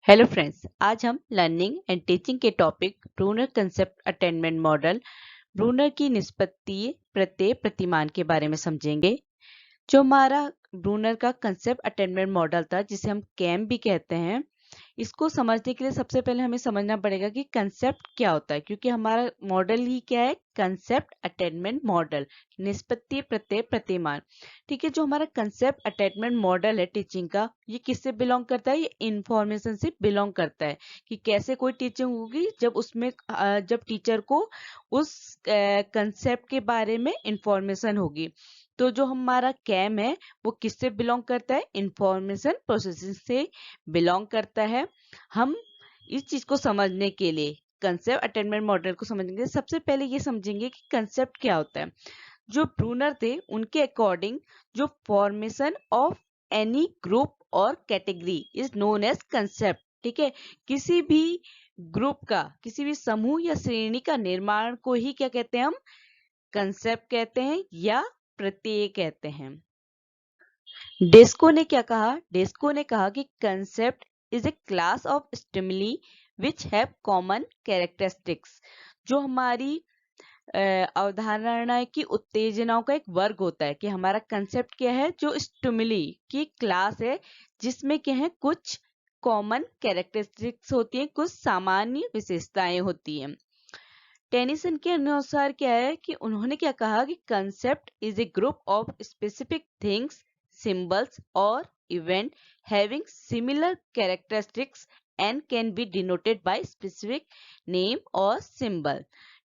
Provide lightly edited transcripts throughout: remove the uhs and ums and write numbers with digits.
Hello friends, आज हम learning and teaching के topic Bruner concept attainment model Bruner की निष्पत्ति प्रत्यय प्रतिमान के बारे में समझेंगे। जो हमारा ब्रूनर का कंसेप्ट अटेनमेंट मॉडल था, जिसे हम कैम भी कहते हैं, इसको समझने के लिए सबसे पहले हमें समझना पड़ेगा कि कंसेप्ट क्या होता है, क्योंकि हमारा मॉडल ही क्या है, कंसेप्ट अटेनमेंट मॉडल, निष्पत्ति प्रत्यय प्रतिमान। ठीक है, जो हमारा कंसेप्ट अटेनमेंट मॉडल है टीचिंग का, ये किससे बिलोंग करता है? ये इंफॉर्मेशन से बिलोंग करता है कि कैसे कोई टीचिंग होगी जब उसमें जब टीचर को उस कंसेप्ट के बारे में इंफॉर्मेशन होगी। तो जो हमारा कैम है वो किससे बिलोंग करता है? इंफॉर्मेशन प्रोसेसिंग से बिलोंग करता है। हम इस चीज को समझने के लिए, कंसेप्ट अटेनमेंट मॉडल को समझने के लिए, सबसे पहले ये समझेंगे कि कंसेप्ट क्या होता है। जो ब्रूनर थे उनके अकॉर्डिंग, जो फॉर्मेशन ऑफ एनी ग्रुप और category is known as concept. ठीक है, किसी भी ग्रुप का, किसी भी समूह या श्रेणी का निर्माण को ही क्या कहते हैं? हम कंसेप्ट कहते हैं या प्रत्यय कहते हैं। डेस्को ने क्या कहा? डेस्को ने कहा कि concept is a class of stimuli which have common characteristics. जो हमारी अवधारणा की उत्तेजनाओं का एक वर्ग होता है कि हमारा कंसेप्ट क्या है, जो स्टिमुली की क्लास है, जिसमें क्या है, कुछ कॉमन कैरेक्टरिस्टिक्स होती हैं, कुछ सामान्य विशेषताएं होती हैं। टेनिसन के अनुसार क्या है कि उन्होंने क्या कहा कि concept is a group of specific things, symbols or event having similar characteristics and can be denoted by specific name or symbol।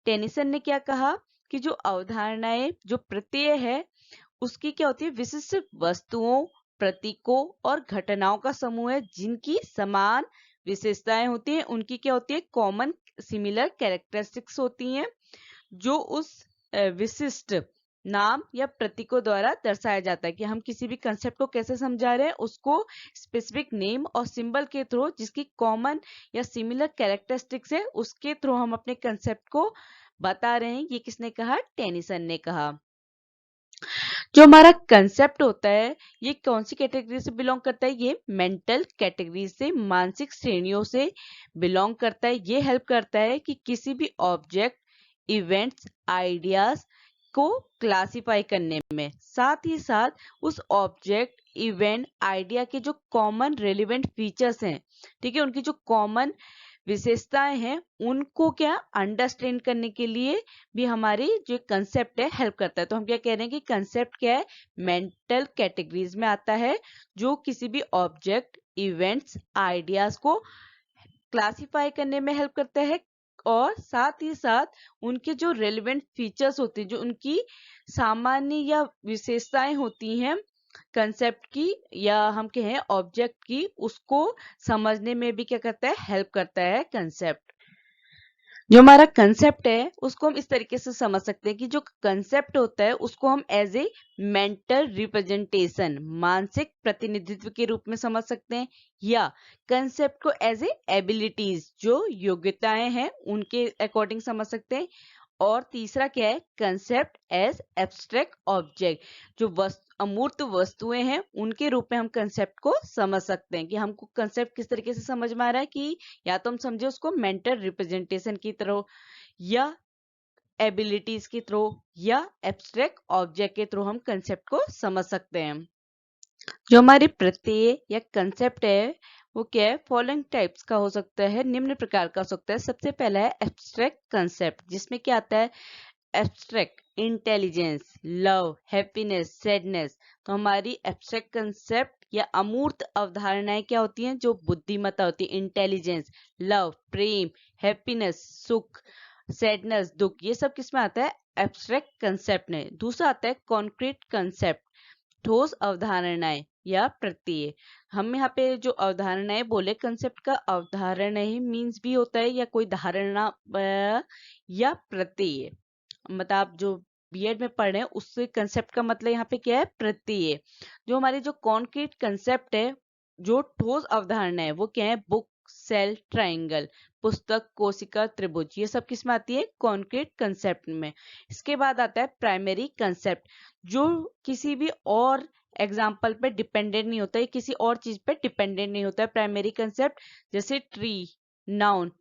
Tennyson ने क्या कहा कि जो अवधारणाएं, जो प्रत्यय है, उसकी क्या होती है? विशिष्ट वस्तुओं, प्रतीकों और घटनाओं का समूह है जिनकी समान विशेषताएं होती हैं। उनकी क्या होती है? कॉमन सिमिलर कैरेक्टरिस्टिक्स होती हैं, जो उस विशिष्ट नाम या प्रतीकों द्वारा दर्शाया जाता है कि हम किसी भी कंसेप्ट को कैसे समझा रहे हैं, उसको स्पेसिफिक नेम और सिंबल के थ्रू, जिसकी कॉमन या सिमिलर कैरेक्टरिस्टिक्स है, उसके थ्रू हम अपने कंसेप्ट को बता रहे हैं। ये किसने कहा? टेनिसन ने कहा। जो हमारा कंसेप्ट होता है, ये कौन सी कैटेगरी से बिलोंग करता है? ये मेंटल कैटेगरी से, मानसिक श्रेणियों से बिलोंग करता है। ये हेल्प करता है कि किसी भी ऑब्जेक्ट, इवेंट्स, आइडियाज को क्लासिफाई करने में, साथ ही साथ उस ऑब्जेक्ट, इवेंट, आइडिया के जो कॉमन रेलिवेंट फीचर्स हैं, ठीक है, उनकी जो कॉमन विशेषताएं हैं, उनको क्या अंडरस्टैंड करने के लिए भी हमारी जो कंसेप्ट है हेल्प करता है। तो हम क्या कह रहे हैं कि कंसेप्ट क्या है? मेंटल कैटेगरीज में आता है, जो किसी भी ऑब्जेक्ट, इवेंट्स, आइडियाज को क्लासिफाई करने में हेल्प करता है, और साथ ही साथ उनके जो रेलिवेंट फीचर्स होते हैं, जो उनकी सामान्य या विशेषताएं होती हैं कंसेप्ट की, या हम कहें ऑब्जेक्ट की, उसको समझने में भी क्या करता है? हेल्प करता है कंसेप्ट। जो हमारा कंसेप्ट है उसको हम इस तरीके से समझ सकते हैं कि जो कंसेप्ट होता है उसको हम एज ए मेंटल रिप्रेजेंटेशन, मानसिक प्रतिनिधित्व के रूप में समझ सकते हैं, या कंसेप्ट को एज ए एबिलिटीज, जो योग्यताएं हैं, उनके अकॉर्डिंग समझ सकते हैं। और तीसरा क्या है? कंसेप्ट एज एब्स्ट्रैक्ट ऑब्जेक्ट, जो अमूर्त वस्तुएं हैं, उनके रूप में हम कंसेप्ट को समझ सकते हैं। कि हमको कंसेप्ट किस तरीके से समझ में आ रहा है कि या तो हम समझे उसको मेंटल रिप्रेजेंटेशन की तरह, या एबिलिटीज के थ्रू, या एब्स्ट्रैक्ट ऑब्जेक्ट के थ्रू हम कंसेप्ट को समझ सकते हैं। जो हमारी प्रत्यय या कंसेप्ट है वो क्या है? फॉलोइंग टाइप्स का हो सकता है, निम्न प्रकार का हो सकता है। सबसे पहला है एब्स्ट्रैक्ट कंसेप्ट, जिसमें क्या आता है? Abstract intelligence, love, happiness, sadness. तो हमारी एब्स्ट्रैक्ट कंसेप्ट या अमूर्त अवधारणाएं क्या होती हैं? जो बुद्धिमत्ता होती है, इंटेलिजेंस, लव, प्रेम, हैप्पीनेस, सुख, सैडनेस, दुख, ये सब किसमें आता है? एब्स्ट्रैक्ट कंसेप्ट में। दूसरा आता है कॉन्क्रीट कंसेप्ट, ठोस अवधारणाएं या प्रत्यय। हम यहाँ पे जो अवधारणाएं बोले, कंसेप्ट का अवधारणा ही मीन्स भी होता है, या कोई धारणा या प्रत्यय। मतलब आप जो बीएड में पढ़ रहे हैं, उससे कंसेप्ट का मतलब यहाँ पे क्या है? प्रत्यय। जो हमारी जो कॉन्क्रीट कंसेप्ट है, जो ठोस अवधारणा है, वो क्या है? बुक, सेल, ट्राइंगल, पुस्तक, कोशिका, त्रिभुज, ये सब किस में आती है? कॉन्क्रीट कंसेप्ट में। इसके बाद आता है प्राइमरी कंसेप्ट, जो किसी भी और एग्जाम्पल पे डिपेंडेंट नहीं होता है, किसी और चीज पे डिपेंडेंट नहीं होता है। प्राइमरी कंसेप्ट जैसे ट्री, नाउन,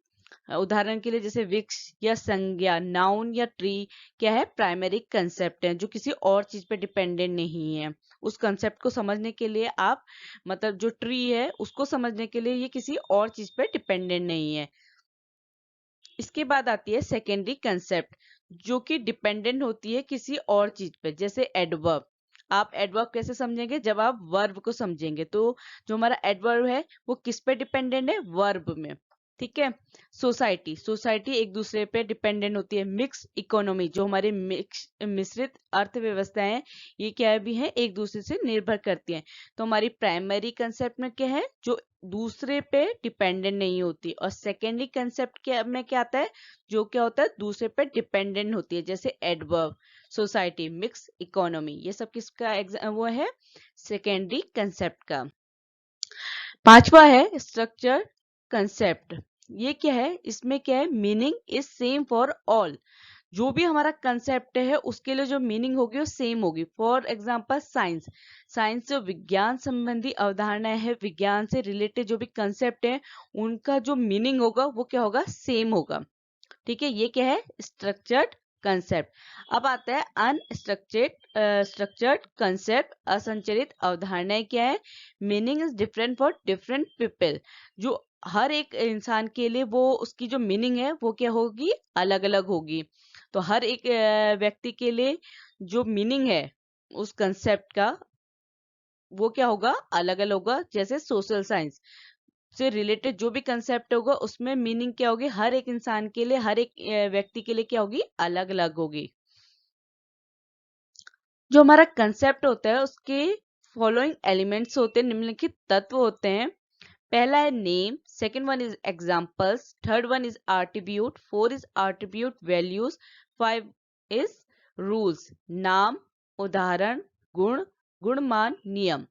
उदाहरण के लिए जैसे वृक्ष या संज्ञा, नाउन या ट्री क्या है, प्राइमरी कंसेप्ट है जो किसी और चीज पे डिपेंडेंट नहीं है। उस कंसेप्ट को समझने के लिए आप मतलब जो ट्री है उसको समझने के लिए ये किसी और चीज पे डिपेंडेंट नहीं है। इसके बाद आती है सेकेंडरी कंसेप्ट जो कि डिपेंडेंट होती है किसी और चीज पे, जैसे एडवर्ब। आप एडवर्ब कैसे समझेंगे, जब आप वर्ब को समझेंगे। तो जो हमारा एडवर्ब है वो किस पे डिपेंडेंट है, वर्ब में। ठीक है। सोसाइटी, सोसाइटी एक दूसरे पे डिपेंडेंट होती है। मिक्स इकोनॉमी, जो हमारे मिश्रित अर्थव्यवस्था है ये क्या भी है, एक दूसरे से निर्भर करती है। तो हमारी प्राइमरी कंसेप्ट में क्या है, जो दूसरे पे डिपेंडेंट नहीं होती। और सेकेंडरी कंसेप्ट में क्या आता है, जो क्या होता है दूसरे पे डिपेंडेंट होती है, जैसे एडवर्ब, सोसाइटी, मिक्स इकोनॉमी। ये सब किसका वो है, सेकेंडरी कंसेप्ट का। पांचवा है स्ट्रक्चर कंसेप्ट। ये क्या है, इसमें क्या है, meaning is same for all. जो भी हमारा कंसेप्ट है उसके लिए जो मीनिंग होगी वो सेम होगी। फॉर एग्जांपल साइंस, साइंस जो विज्ञान संबंधी अवधारणा है, विज्ञान से रिलेटेड जो भी कंसेप्ट है उनका जो मीनिंग होगा वो क्या होगा, सेम होगा। ठीक है, ये क्या है, स्ट्रक्चर्ड कंसेप्ट। अब आता है स्ट्रक्चर्ड कंसेप्ट, असंरचित अवधारणाएं क्या है, meaning is different for different people. जो हर एक इंसान के लिए वो उसकी जो मीनिंग है वो क्या होगी, अलग अलग होगी। तो हर एक व्यक्ति के लिए जो मीनिंग है उस कंसेप्ट का वो क्या होगा, अलग अलग होगा। जैसे सोशल साइंस से रिलेटेड जो भी कंसेप्ट होगा उसमें मीनिंग क्या होगी, हर एक इंसान के लिए, हर एक व्यक्ति के लिए क्या होगी, अलग अलग होगी। जो हमारा कंसेप्ट होता है उसके फॉलोइंग एलिमेंट्स होते हैं, निम्नलिखित तत्व होते हैं। पहला है name, second one is examples, third one is attribute, four is attribute values, five is rules, नाम, उदाहरण, गुण, गुणमान, नियम।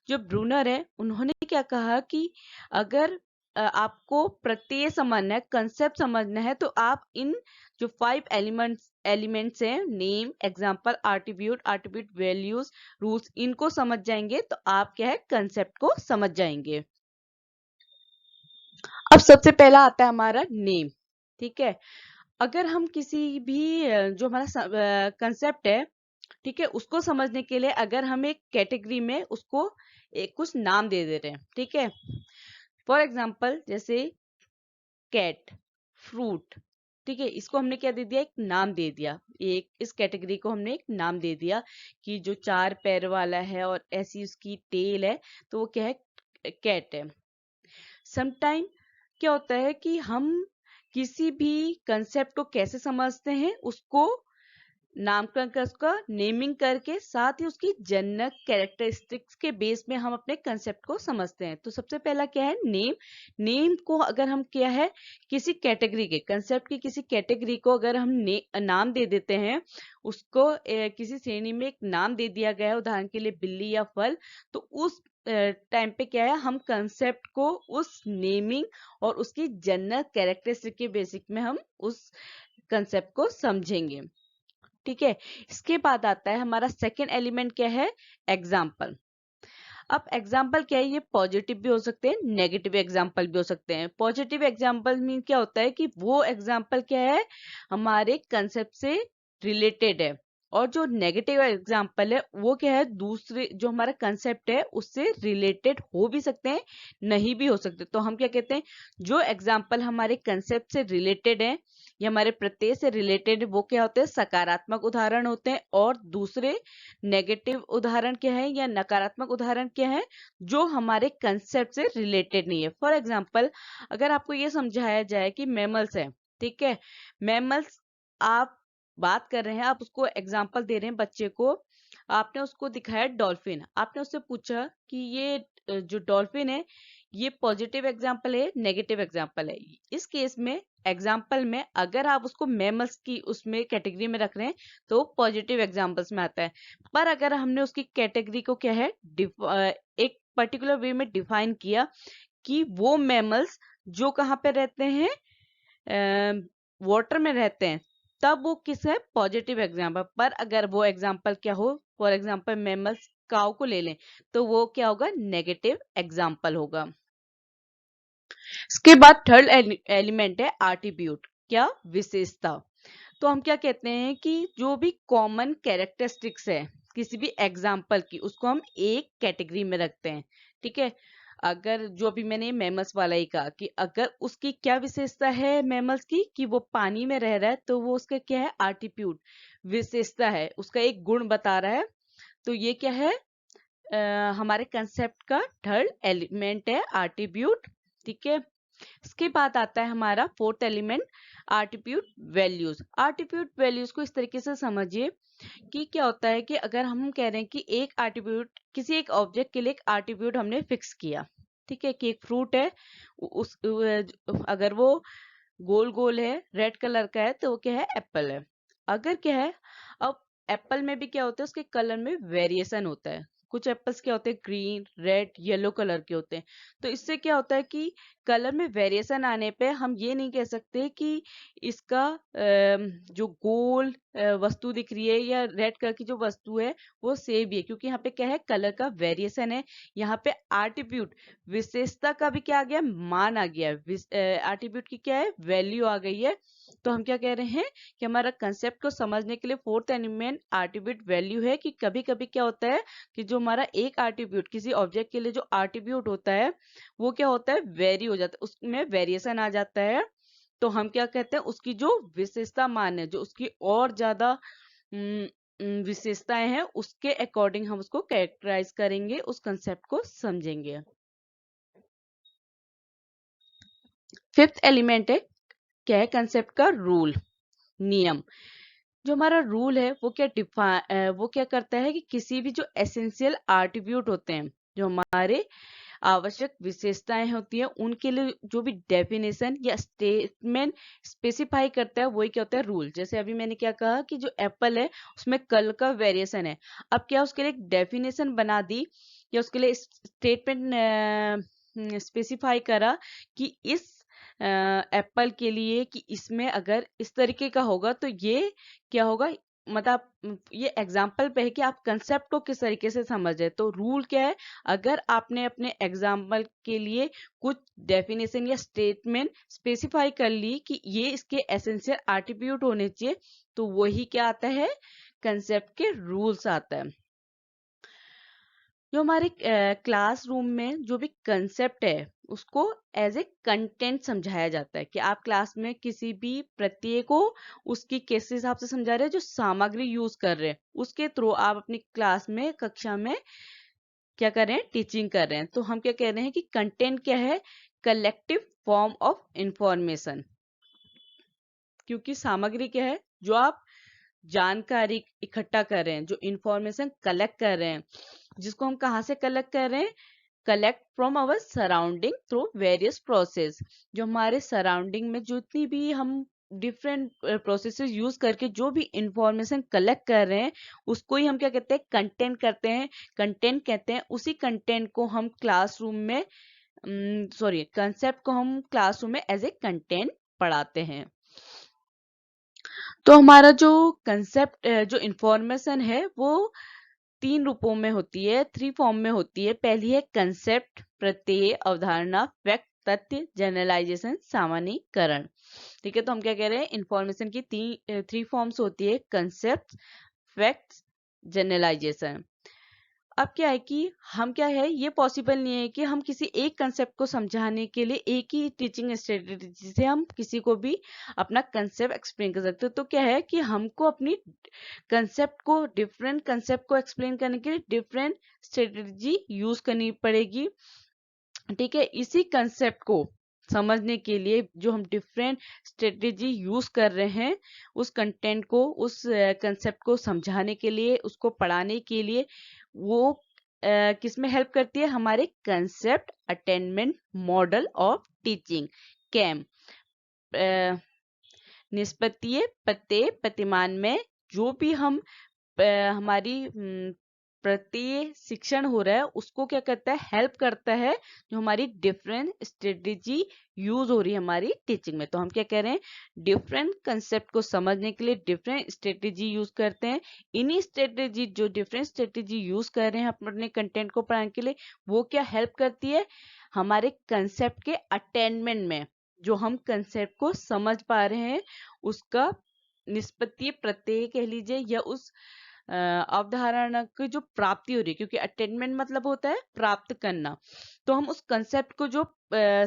जो ब्रूनर है उन्होंने क्या कहा कि अगर आपको प्रत्यय समझना है, कंसेप्ट समझना है, तो आप इन जो 5 एलिमेंट्स हैं, नेम, एग्जांपल, आट्रिब्यूट वैल्यूज, रूल्स, इनको समझ जाएंगे तो आप क्या है, कंसेप्ट को समझ जाएंगे। अब सबसे पहला आता है हमारा नेम। ठीक है, अगर हम किसी भी जो हमारा कंसेप्ट है, ठीक है, उसको समझने के लिए अगर हम एक कैटेगरी में उसको एक कुछ नाम दे रहे हैं, ठीक है। फॉर एग्जाम्पल जैसे कैट, फ्रूट, ठीक है, इसको हमने क्या दे दिया, एक नाम दे दिया। एक इस कैटेगरी को हमने एक नाम दे दिया कि जो 4 पैर वाला है और ऐसी उसकी टेल है, तो वो क्या है, कैट है। समटाइम क्या होता है कि हम किसी भी कंसेप्ट को कैसे समझते हैं, उसको नामकरण कर, उसका नेमिंग करके, साथ ही उसकी जनरल कैरेक्टरिस्टिक्स के बेस में हम अपने कंसेप्ट को समझते हैं। तो सबसे पहला क्या है, नेम। नेम को अगर हम क्या है, किसी कैटेगरी के कंसेप्ट की किसी कैटेगरी को अगर हम नाम दे देते हैं, उसको किसी श्रेणी में एक नाम दे दिया गया है, उदाहरण के लिए बिल्ली या फल, तो उस टाइम पे क्या है, हम कंसेप्ट को उस नेमिंग और उसकी जनरल कैरेक्टरिस्टिक के बेसिक में हम उस कंसेप्ट को समझेंगे। ठीक है, इसके बाद आता है हमारा सेकेंड एलिमेंट क्या है, एग्जाम्पल। अब एग्जाम्पल क्या है, ये पॉजिटिव भी हो सकते हैं, नेगेटिव एग्जाम्पल भी हो सकते हैं। पॉजिटिव एग्जाम्पल मीन क्या होता है कि वो एग्जाम्पल क्या है, हमारे कंसेप्ट से रिलेटेड है। और जो नेगेटिव एग्जाम्पल है वो क्या है, दूसरे जो हमारा कंसेप्ट है उससे रिलेटेड हो भी सकते हैं, नहीं भी हो सकते। तो हम क्या कहते हैं, जो एग्जाम्पल हमारे कंसेप्ट से रिलेटेड है या हमारे प्रत्यय से रिलेटेड, वो क्या होते हैं, सकारात्मक उदाहरण होते हैं। और दूसरे नेगेटिव उदाहरण क्या है या नकारात्मक उदाहरण क्या है, जो हमारे कंसेप्ट से रिलेटेड नहीं है। फॉर एग्जाम्पल अगर आपको ये समझाया जाए कि मैमल्स है, ठीक है, मैमल्स आप बात कर रहे हैं, आप उसको एग्जाम्पल दे रहे हैं बच्चे को, आपने उसको दिखाया डॉल्फिन, आपने उससे पूछा कि ये जो डॉल्फिन है ये पॉजिटिव एग्जाम्पल है, नेगेटिव एग्जाम्पल है। इस केस में एग्जाम्पल में अगर आप उसको मैमल्स की उसमें कैटेगरी में रख रहे हैं तो पॉजिटिव एग्जाम्पल्स में आता है। पर अगर हमने उसकी कैटेगरी को क्या है, एक पर्टिकुलर वे में डिफाइन किया कि वो मैमल्स जो कहाँ पे रहते हैं, वाटर में रहते हैं, तब वो किस है, पॉजिटिव एग्जाम्पल। पर अगर वो एग्जाम्पल क्या हो, फॉर एग्जाम्पल मैमल्स, काऊ को ले लें, तो वो क्या होगा, नेगेटिव एग्जाम्पल होगा। इसके बाद थर्ड एलिमेंट है आर्टिब्यूट, क्या, विशेषता। तो हम क्या कहते हैं कि जो भी कॉमन कैरेक्टरिस्टिक्स है किसी भी एग्जाम्पल की, उसको हम एक कैटेगरी में रखते हैं। ठीक है, अगर जो अभी मैंने मैमल्स वाला ही कहा कि अगर उसकी क्या विशेषता है मैमल्स की, कि वो पानी में रह रहा है, तो वो उसका क्या है, आर्टिट्यूड, विशेषता है, उसका एक गुण बता रहा है। तो ये क्या है, हमारे कंसेप्ट का थर्ड एलिमेंट है आर्टिट्यूड। ठीक है, इसके बाद आता है हमारा फोर्थ एलिमेंट, आर्टिट्यूड वैल्यूज। आर्टिट्यूड वैल्यूज को इस तरीके से समझिए कि क्या होता है कि अगर हम कह रहे हैं कि एक आर्टिट्यूड, किसी एक ऑब्जेक्ट के लिए एक आर्टिट्यूड हमने फिक्स किया, ठीक है, कि एक फ्रूट है, अगर वो गोल गोल है, रेड कलर का है, तो वो क्या है, एप्पल है। अगर क्या है, अब एप्पल में भी क्या होता है, उसके कलर में वेरिएशन होता है। कुछ एप्पल्स क्या होते हैं, ग्रीन, रेड, येलो कलर के होते हैं। तो इससे क्या होता है कि कलर में वेरिएशन आने पे हम ये नहीं कह सकते कि इसका जो गोल वस्तु दिख रही है या रेड कलर की जो वस्तु है वो सेम ही है, क्योंकि यहाँ पे क्या है, कलर का वेरिएशन है। यहाँ पे आर्टिट्यूड, विशेषता का भी क्या आ गया, मान आ गया, आर्टिट्यूड की क्या है, वैल्यू आ गई है। तो हम क्या कह रहे हैं कि हमारा कंसेप्ट को समझने के लिए फोर्थ एलिमेंट आर्टिट्यूड वैल्यू है, कि कभी कभी क्या होता है कि जो हमारा एक आर्टिट्यूड, किसी ऑब्जेक्ट के लिए जो आर्टिट्यूड होता है, वो क्या होता है, वेरी हो जाता है, उसमें वेरिएशन आ जाता है। तो हम क्या कहते हैं, उसकी जो विशेषता मान है, जो उसकी और ज्यादा विशेषताएं हैं, उसके अकॉर्डिंग हम उसको कैरेक्टराइज करेंगे, उस कंसेप्ट को समझेंगे। फिफ्थ एलिमेंट है, क्या है, कंसेप्ट का रूल, नियम। जो हमारा रूल है वो क्या करता है कि किसी भी जो एसेंशियल आर्टिट्यूट होते हैं, जो हमारे आवश्यक विशेषताएं होती हैं, उनके लिए जो भी डेफिनेशन या स्टेटमेंट स्पेसिफाई करता है, वही क्या होता है, रूल। जैसे अभी मैंने क्या कहा कि जो एप्पल है उसमें कलर का वेरिएशन है, अब क्या उसके लिए एक डेफिनेशन बना दी या उसके लिए स्टेटमेंट स्पेसिफाई करा कि इस एप्पल के लिए, कि इसमें अगर इस तरीके का होगा तो ये क्या होगा, मतलब ये एग्जाम्पल पे है कि आप कंसेप्ट को किस तरीके से समझ रहे। तो रूल क्या है, अगर आपने अपने एग्जाम्पल के लिए कुछ डेफिनेशन या स्टेटमेंट स्पेसिफाई कर ली कि ये इसके एसेंशियल एट्रीब्यूट होने चाहिए, तो वही क्या आता है, कंसेप्ट के रूल्स आता है। जो हमारे क्लासरूम में जो भी कंसेप्ट है, उसको एज ए कंटेंट समझाया जाता है, कि आप क्लास में किसी भी प्रत्यय को उसकी किस हिसाब से समझा रहे हैं, जो सामग्री यूज कर रहे हैं, उसके थ्रू आप अपनी क्लास में, कक्षा में क्या कर रहे हैं, टीचिंग कर रहे हैं। तो हम क्या कह रहे हैं कि कंटेंट क्या है, कलेक्टिव फॉर्म ऑफ इंफॉर्मेशन। क्योंकि सामग्री क्या है, जो आप जानकारी इकट्ठा कर रहे हैं, जो इंफॉर्मेशन कलेक्ट कर रहे हैं, जिसको हम कहाँ से कलेक्ट कर रहे हैं, collect from our surrounding through various process. जो हमारे सराउंडिंग में जितनी भी हम डिफरेंट प्रोसेसेस यूज करके जो भी इंफॉर्मेशन कलेक्ट कर रहे हैं, उसको ही हम क्या कहते हैं, कंटेंट करते हैं, कंटेंट कहते हैं। उसी कंटेंट को हम क्लासरूम में कंसेप्ट को हम क्लासरूम में एज ए कंटेंट पढ़ाते हैं। तो हमारा जो कंसेप्ट, जो इंफॉर्मेशन है, वो 3 रूपों में होती है, 3 फॉर्म में होती है। पहली है कंसेप्ट, प्रत्यय, अवधारणा, फैक्ट, तथ्य, जनरलाइजेशन, सामान्यीकरण। ठीक है, तो हम क्या कह रहे हैं, इंफॉर्मेशन की 3 फॉर्म्स होती है, कंसेप्ट, फैक्ट्स, जनरलाइजेशन। अब क्या है कि हम क्या है, ये पॉसिबल नहीं है कि हम किसी एक कंसेप्ट को समझाने के लिए एक ही टीचिंग स्ट्रेटेजी से हम किसी को भी अपना कंसेप्ट एक्सप्लेन कर सकते हो। तो क्या है कि हमको अपनी कंसेप्ट को, डिफरेंट कंसेप्ट को एक्सप्लेन करने के लिए डिफरेंट स्ट्रेटेजी यूज करनी पड़ेगी। ठीक है, इसी कंसेप्ट को समझने के लिए जो हम डिफरेंट स्ट्रेटेजी यूज कर रहे हैं, उस कंटेंट को, उस कंसेप्ट को समझाने के लिए, उसको पढ़ाने के लिए, वो किस में हेल्प करती है, हमारे concept attainment model of teaching, कैम। निष्पत्तीय, प्रत्यय, प्रतिमान में जो भी हम हमारी प्रत्येक शिक्षण हो रहा है उसको क्या करता है, हेल्प करता है, जो हमारी डिफरेंट स्ट्रेटेजी यूज हो रही है हमारी टीचिंग में। तो हम क्या कह रहे हैं, डिफरेंट कंसेप्ट को समझने के लिए डिफरेंट स्ट्रेटेजी यूज करते हैं। इन्हीं स्ट्रेटेजी, जो डिफरेंट स्ट्रेटेजी यूज कर रहे हैं अपने कंटेंट को पढ़ाने के लिए, वो क्या हेल्प करती है, हमारे कंसेप्ट के अटेनमेंट में। जो हम कंसेप्ट को समझ पा रहे हैं उसका निष्पत्ति प्रत्यय कह लीजिए, या उस अवधारणा की जो प्राप्ति हो रही है, क्योंकि अटेनमेंट मतलब होता है प्राप्त करना। तो हम उस कंसेप्ट को जो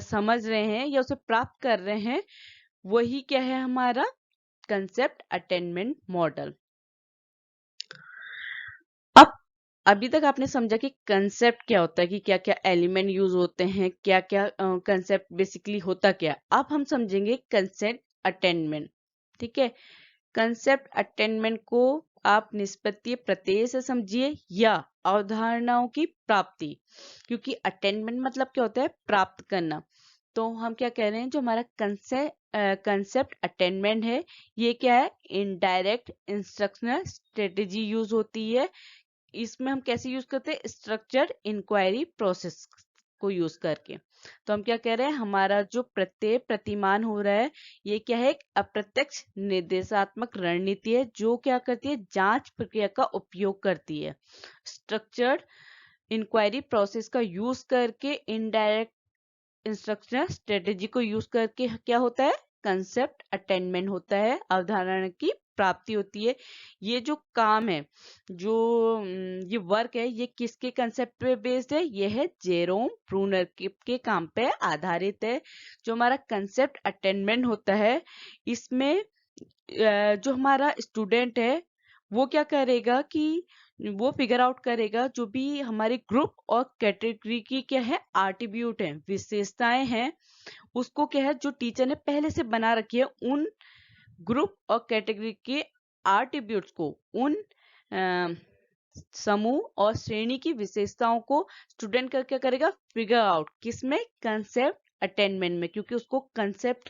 समझ रहे हैं या उसे प्राप्त कर रहे हैं, वही क्या है हमारा कंसेप्ट अटेनमेंट मॉडल। अब अभी तक आपने समझा कि कंसेप्ट क्या होता है, कि क्या क्या एलिमेंट यूज होते हैं, क्या क्या कंसेप्ट बेसिकली होता क्या। अब हम समझेंगे कंसेप्ट अटेनमेंट। ठीक है, कंसेप्ट अटेनमेंट को आप निष्पत्ति प्रत्यय से समझिए या अवधारणाओं की प्राप्ति, क्योंकि अटेनमेंट मतलब क्या होता है, प्राप्त करना। तो हम क्या कह रहे हैं, जो हमारा कंसेप्ट अटेनमेंट है, ये क्या है, इनडायरेक्ट इंस्ट्रक्शनल स्ट्रेटेजी यूज होती है। इसमें हम कैसे यूज करते हैं, स्ट्रक्चर्ड इंक्वायरी प्रोसेस को यूज करके। तो हम क्या कह रहे हैं, हमारा जो प्रत्यय प्रतिमान हो रहा है, ये क्या है, एक अप्रत्यक्ष निर्देशात्मक रणनीति है, जो क्या करती है, जांच प्रक्रिया का उपयोग करती है। स्ट्रक्चर्ड इंक्वायरी प्रोसेस का यूज करके, इनडायरेक्ट इंस्ट्रक्शनल स्ट्रेटेजी को यूज करके क्या होता है, कंसेप्ट अटेनमेंट होता है, अवधारणा की प्राप्ति होती है। ये जो काम है, जो ये वर्क है, ये किसके कंसेप्ट पे बेस्ड है, ये है जेरोम ब्रूनर के काम पे आधारित है। जो हमारा कंसेप्ट अटेनमेंट होता है, इसमें जो हमारा स्टूडेंट है वो क्या करेगा कि वो फिगर आउट करेगा, जो भी हमारे ग्रुप और कैटेगरी की क्या है, एट्रीब्यूट है, विशेषताएं हैं, उसको क्या है, जो टीचर ने पहले से बना रखी है, उन ग्रुप और कैटेगरी के एट्रीब्यूट्स को, उन समूह और श्रेणी की विशेषताओं को स्टूडेंट का क्या करेगा, फिगर आउट, किसमें, कंसेप्ट अटेनमेंट में। क्योंकि उसको कंसेप्ट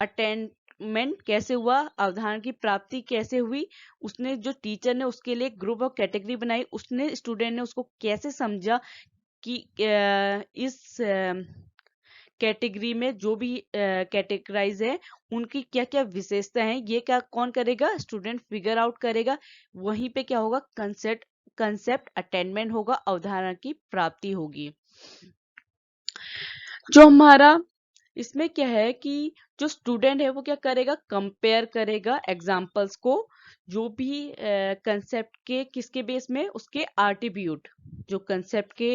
अटेनमेंट कैसे हुआ, अवधारणा की प्राप्ति कैसे हुई, उसने, जो टीचर ने उसके लिए ग्रुप और कैटेगरी बनाई, उसने, स्टूडेंट ने उसको कैसे समझा कि इस कैटेगरी में जो भी कैटेगराइज है, उनकी क्या क्या विशेषता है, ये क्या कौन करेगा, स्टूडेंट फिगर आउट करेगा। वहीं पे क्या होगा, कंसेप्ट अटेनमेंट होगा, अवधारणा की प्राप्ति होगी। जो हमारा इसमें क्या है कि जो स्टूडेंट है वो क्या करेगा, कंपेयर करेगा एग्जाम्पल्स को, जो भी कंसेप्ट के किसके बेस में, उसके एट्रीब्यूट, जो कंसेप्ट के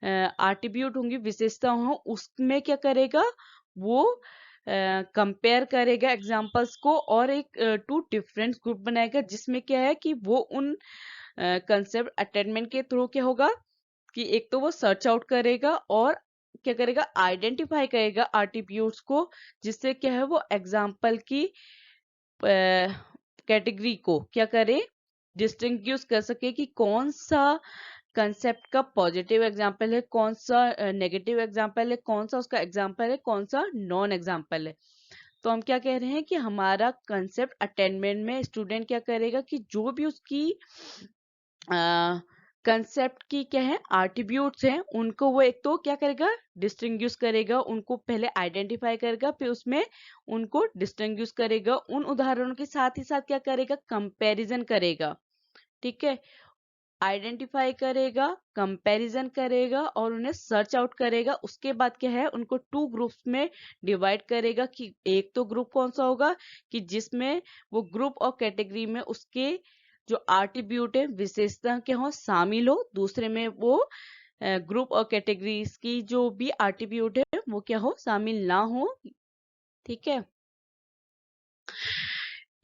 एट्रीब्यूट होंगे, विशेषता हो, उसमें क्या करेगा, वो कंपेयर करेगा एग्जाम्पल्स को, और एक टू डिफरेंट ग्रुप बनाएगा, जिसमें क्या है कि वो उन कंसेप्ट अटेनमेंट के थ्रू क्या होगा कि एक तो वो सर्च आउट करेगा, और क्या करेगा, आइडेंटिफाई करेगा एट्रीब्यूट्स को, जिससे क्या है, वो एग्जाम्पल की कैटेगरी को क्या करे, डिस्टिंग्विश कर सके कि कौन सा कंसेप्ट का पॉजिटिव एग्जाम्पल है, कौन सा नेगेटिव एग्जाम्पल है, कौन सा उसका एग्जाम्पल है, कौन सा नॉन एग्जाम्पल है। तो हम क्या कह रहे हैं कि हमारा कंसेप्ट अटेनमेंट में स्टूडेंट क्या करेगा कि जो भी उसकी कंसेप्ट की क्या है, एट्रीब्यूट्स हैं, उनको वो एक तो क्या करेगा, डिस्टिंग्विश करेगा, उनको पहले आइडेंटिफाई करेगा, फिर उसमें उनको डिस्टिंग्विश करेगा, उन उदाहरणों के साथ ही साथ क्या करेगा, कंपैरिजन करेगा। ठीक है, आइडेंटिफाई करेगा, कंपैरिजन करेगा, और उन्हें सर्च आउट करेगा। उसके बाद क्या है, उनको टू ग्रुप्स में डिवाइड करेगा, कि एक तो ग्रुप कौन सा होगा कि जिसमें वो ग्रुप और कैटेगरी में उसके जो एट्रीब्यूट है, विशेषता के हो, शामिल हो। दूसरे में वो ग्रुप और कैटेगरीज की जो भी एट्रीब्यूट है वो क्या हो, शामिल ना हो। ठीक है,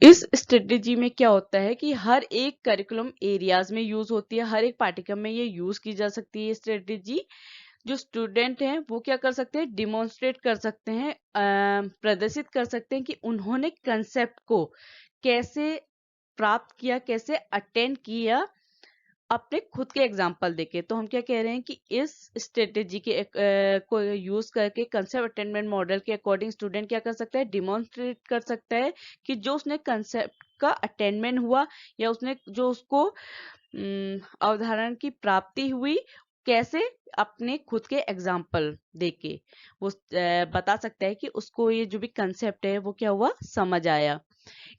इस स्ट्रेटेजी में क्या होता है कि हर एक करिकुलम एरियाज में यूज होती है, हर एक पाठ्यक्रम में ये यूज की जा सकती है स्ट्रेटेजी। जो स्टूडेंट हैं वो क्या कर सकते हैं, डिमॉन्स्ट्रेट कर सकते हैं, प्रदर्शित कर सकते हैं कि उन्होंने कंसेप्ट को कैसे प्राप्त किया, कैसे अटेंड किया, अपने खुद के एग्जाम्पल देके। तो हम क्या कह रहे हैं कि इस स्ट्रेटेजी के को यूज करके कंसेप्ट अटेनमेंट मॉडल के अकॉर्डिंग स्टूडेंट क्या कर सकता है, डिमॉन्स्ट्रेट कर सकता है कि जो उसने कंसेप्ट का अटेनमेंट हुआ, या उसने जो उसको अवधारणा की प्राप्ति हुई कैसे, अपने खुद के एग्जाम्पल देके वो बता सकता है कि उसको ये जो भी कंसेप्ट है वो क्या हुआ, समझ आया।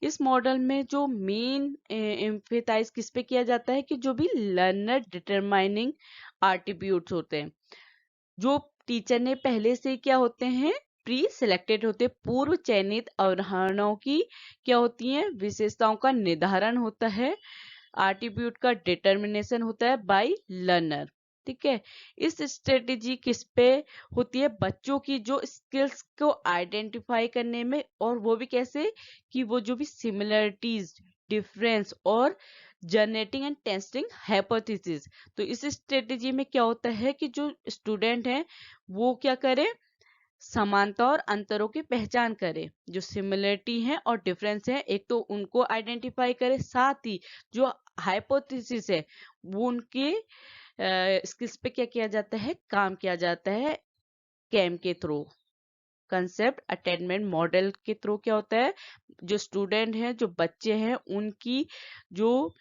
इस मॉडल में जो मेन एम्फेसाइज किस पे किया जाता है कि जो भी लर्नर डिटरमाइनिंग एट्रीब्यूट्स होते हैं, जो टीचर ने पहले से क्या होते हैं, प्री सिलेक्टेड होते, पूर्व चयनित अवधारणाओं की क्या होती हैं, विशेषताओं का निर्धारण होता है, एट्रीब्यूट का डिटर्मिनेशन होता है बाय लर्नर। ठीक है, इस स्ट्रेटेजी किस पे होती है, बच्चों की जो स्किल्स को आइडेंटिफाई करने में, और वो भी कैसे कि वो जो भी सिमिलरिटीज, डिफरेंस और जनरेटिंग एंड टेस्टिंग हाइपोथेसिस। तो इस स्ट्रेटेजी में क्या होता है कि जो स्टूडेंट है वो क्या करे, समानता और अंतरों की पहचान करे, जो सिमिलरिटी है और डिफरेंस है एक तो उनको आइडेंटिफाई करे, साथ ही जो हाइपोथेसिस है वो उनके स्किल्स पे क्या किया जाता है, काम किया जाता है कैम के थ्रू, कंसेप्ट अटेनमेंट मॉडल के थ्रू। क्या होता है, जो स्टूडेंट हैं, जो बच्चे हैं, उनकी जो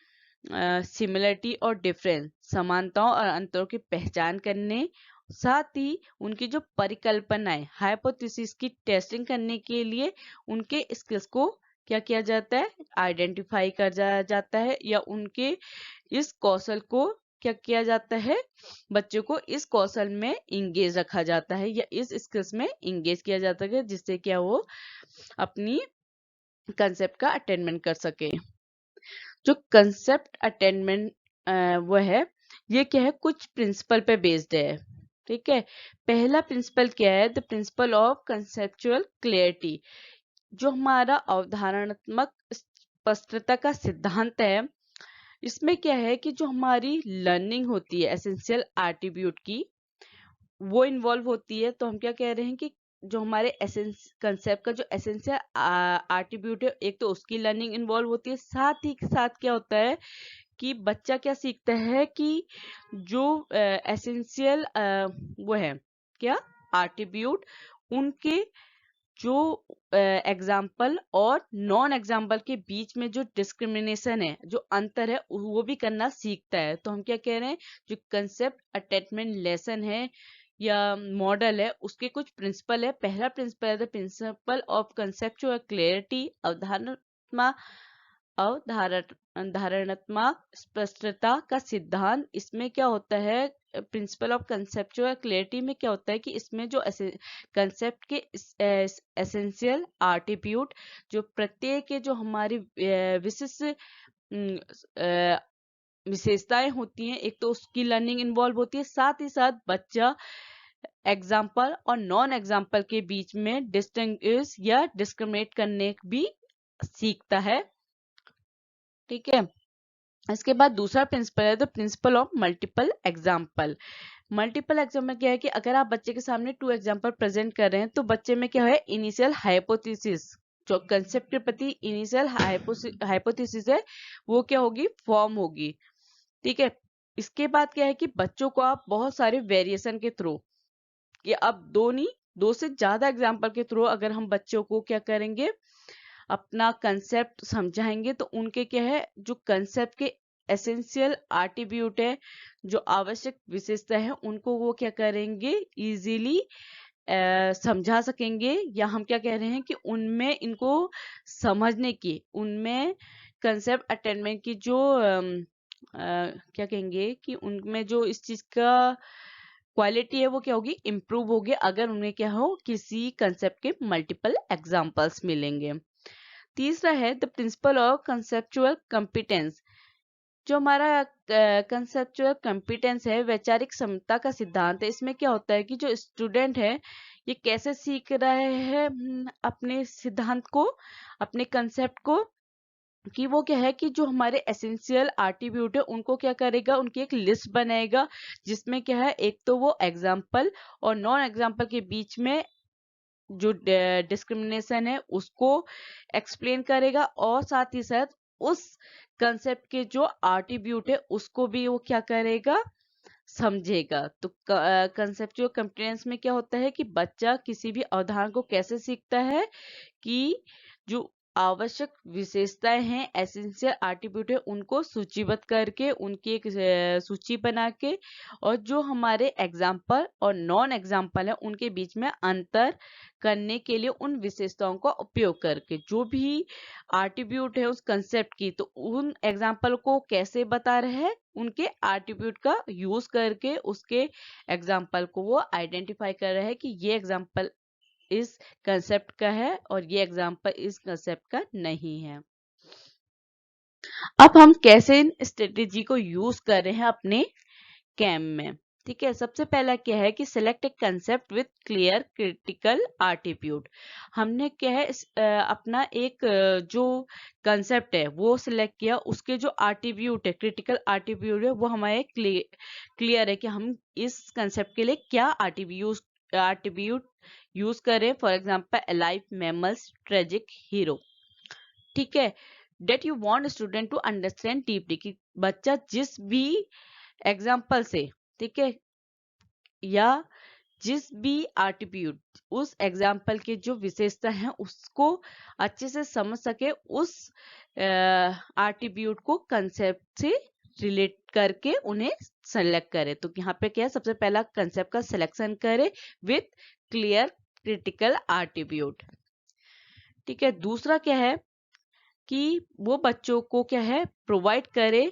सिमिलरिटी और डिफरेंस, समानताओं और अंतरों की पहचान करने, साथ ही उनकी जो परिकल्पनाएं, हाइपोथेसिस की टेस्टिंग करने के लिए उनके स्किल्स को क्या किया जाता है, आइडेंटिफाई कर जाता है, या उनके इस कौशल को क्या किया जाता है, बच्चों को इस कौशल में इंगेज रखा जाता है या इस स्किल्स में इंगेज किया जाता है, जिससे क्या वो अपनी कंसेप्ट का अटेनमेंट कर सके। जो कंसेप्ट अटेनमेंट वो है, ये क्या है, कुछ प्रिंसिपल पे बेस्ड है। ठीक है, पहला प्रिंसिपल क्या है, the principle of conceptual clarity. जो हमारा अवधारणात्मक स्पष्टता का सिद्धांत है, इसमें क्या है कि जो हमारी लर्निंग होती है एसेंशियल एट्रीब्यूट की, वो इन्वॉल्व होती है। तो हम क्या कह रहे हैं कि जो हमारे एसेंस कंसेप्ट का जो एसेंशियल एट्रीब्यूट है, एक तो उसकी लर्निंग इन्वॉल्व होती है, साथ ही साथ क्या होता है कि बच्चा क्या सीखता है कि जो एसेंशियल वो है क्या, एट्रीब्यूट, उनके जो एग्जाम्पल और नॉन एग्जाम्पल के बीच में जो डिस्क्रिमिनेशन है, जो अंतर है, वो भी करना सीखता है। तो हम क्या कह रहे हैं, जो कंसेप्ट अटैचमेंट लेसन है या मॉडल है, उसके कुछ प्रिंसिपल है। पहला प्रिंसिपल है the principle of conceptual clarity, अवधारणात्मक स्पष्टता का सिद्धांत। इसमें क्या होता है, प्रिंसिपल ऑफ कंसेप्चुअल क्लैरिटी में क्या होता है कि इसमें जो कंसेप्ट के एसेंशियल एट्रीब्यूट, जो प्रत्येक के जो हमारी विशिष्ट विशेषताएं होती हैं, एक तो उसकी लर्निंग इन्वॉल्व होती है, साथ ही साथ बच्चा एग्जाम्पल और नॉन एग्जाम्पल के बीच में डिस्टिंग्विश या डिस्क्रिमिनेट करने भी सीखता है। ठीक है, इसके बाद दूसरा प्रिंसिपल है the principle of multiple example. Multiple example क्या है कि अगर आप बच्चे के सामने 2 एग्जाम्पल प्रेजेंट कर रहे हैं, तो बच्चे में क्या है, इनिशियल हाइपोथेसिस, जो कंसेप्ट के प्रति इनिशियल हाइपोथेसिस है, वो क्या होगी, फॉर्म होगी। ठीक है, इसके बाद क्या है कि बच्चों को आप बहुत सारे वेरिएशन के थ्रू, कि अब दो नहीं, 2 से ज्यादा एग्जाम्पल के थ्रू अगर हम बच्चों को क्या करेंगे, अपना कंसेप्ट समझाएंगे, तो उनके क्या है, जो कंसेप्ट के एसेंशियल एट्रीब्यूट है, जो आवश्यक विशेषता है, उनको वो क्या करेंगे, इजीली समझा सकेंगे, या हम क्या कह रहे हैं कि उनमें इनको समझने की, उनमें कंसेप्ट अटेनमेंट की जो क्या कहेंगे कि उनमें जो इस चीज का क्वालिटी है वो क्या होगी, इम्प्रूव होगी, अगर उन्हें क्या हो, किसी कंसेप्ट के मल्टीपल एग्जाम्पल्स मिलेंगे। तीसरा है the principle of conceptual competence. जो हमारा कंसेप्चुअल कॉम्पिटेंस है, वैचारिक क्षमता का सिद्धांत है। इसमें क्या होता है कि जो स्टूडेंट है, ये कैसे सीख रहे हैं अपने सिद्धांत को, अपने कंसेप्ट को, कि वो क्या है कि जो हमारे एसेंशियल एट्रीब्यूट है, उनको क्या करेगा, उनकी एक लिस्ट बनाएगा, जिसमें क्या है, एक तो वो एग्जाम्पल और नॉन एग्जाम्पल के बीच में जो डिस्क्रिमिनेशन है उसको एक्सप्लेन करेगा, और साथ ही साथ उस कंसेप्ट के जो एट्रीब्यूट है उसको भी वो क्या करेगा, समझेगा। तो कंसेप्चुअल कॉम्पिटेंस में क्या होता है कि बच्चा किसी भी अवधारणा को कैसे सीखता है कि जो आवश्यक विशेषताएं हैं, एसेंशियल एट्रीब्यूट है, उनको सूचीबद्ध करके उनकी एक सूची बना के, और जो हमारे एग्जाम्पल और नॉन एग्जाम्पल है उनके बीच में अंतर करने के लिए उन विशेषताओं का उपयोग करके जो भी एट्रीब्यूट है उस कंसेप्ट की, तो उन एग्जाम्पल को कैसे बता रहे हैं, उनके एट्रीब्यूट का यूज करके उसके एग्जाम्पल को वो आइडेंटिफाई कर रहे हैं कि ये एग्जाम्पल इस कंसेप्ट का है और ये एग्जाम्पल इस कंसेप्ट का नहीं है। अब हम कैसे इन स्ट्रेटेजी को यूज कर रहे हैं अपने कैम में। ठीक है, सबसे पहला क्या है कि select A concept with clear critical attribute. हमने क्या है अपना एक जो कंसेप्ट है वो सिलेक्ट किया, उसके जो एट्रीब्यूट है, क्रिटिकल एट्रीब्यूट है, वो हमारे क्लियर है कि हम इस कंसेप्ट के लिए क्या एट्रीब्यूट यूज करें। For example alive, mammals, tragic, hero. ठीक है, that you want student to understand deeply, कि बच्चा जिस भी एग्जाम्पल से, ठीक है, या जिस भी एट्रीब्यूट, उस एग्जाम्पल के जो विशेषता है उसको अच्छे से समझ सके, उस एट्रीब्यूट को कंसेप्ट से रिलेट करके उन्हें सेलेक्ट करे। तो यहाँ पे क्या है, सबसे पहला कंसेप्ट का सिलेक्शन करे विथ क्लियर क्रिटिकल एट्रीब्यूट। ठीक है, दूसरा क्या है कि वो बच्चों को क्या है प्रोवाइड करे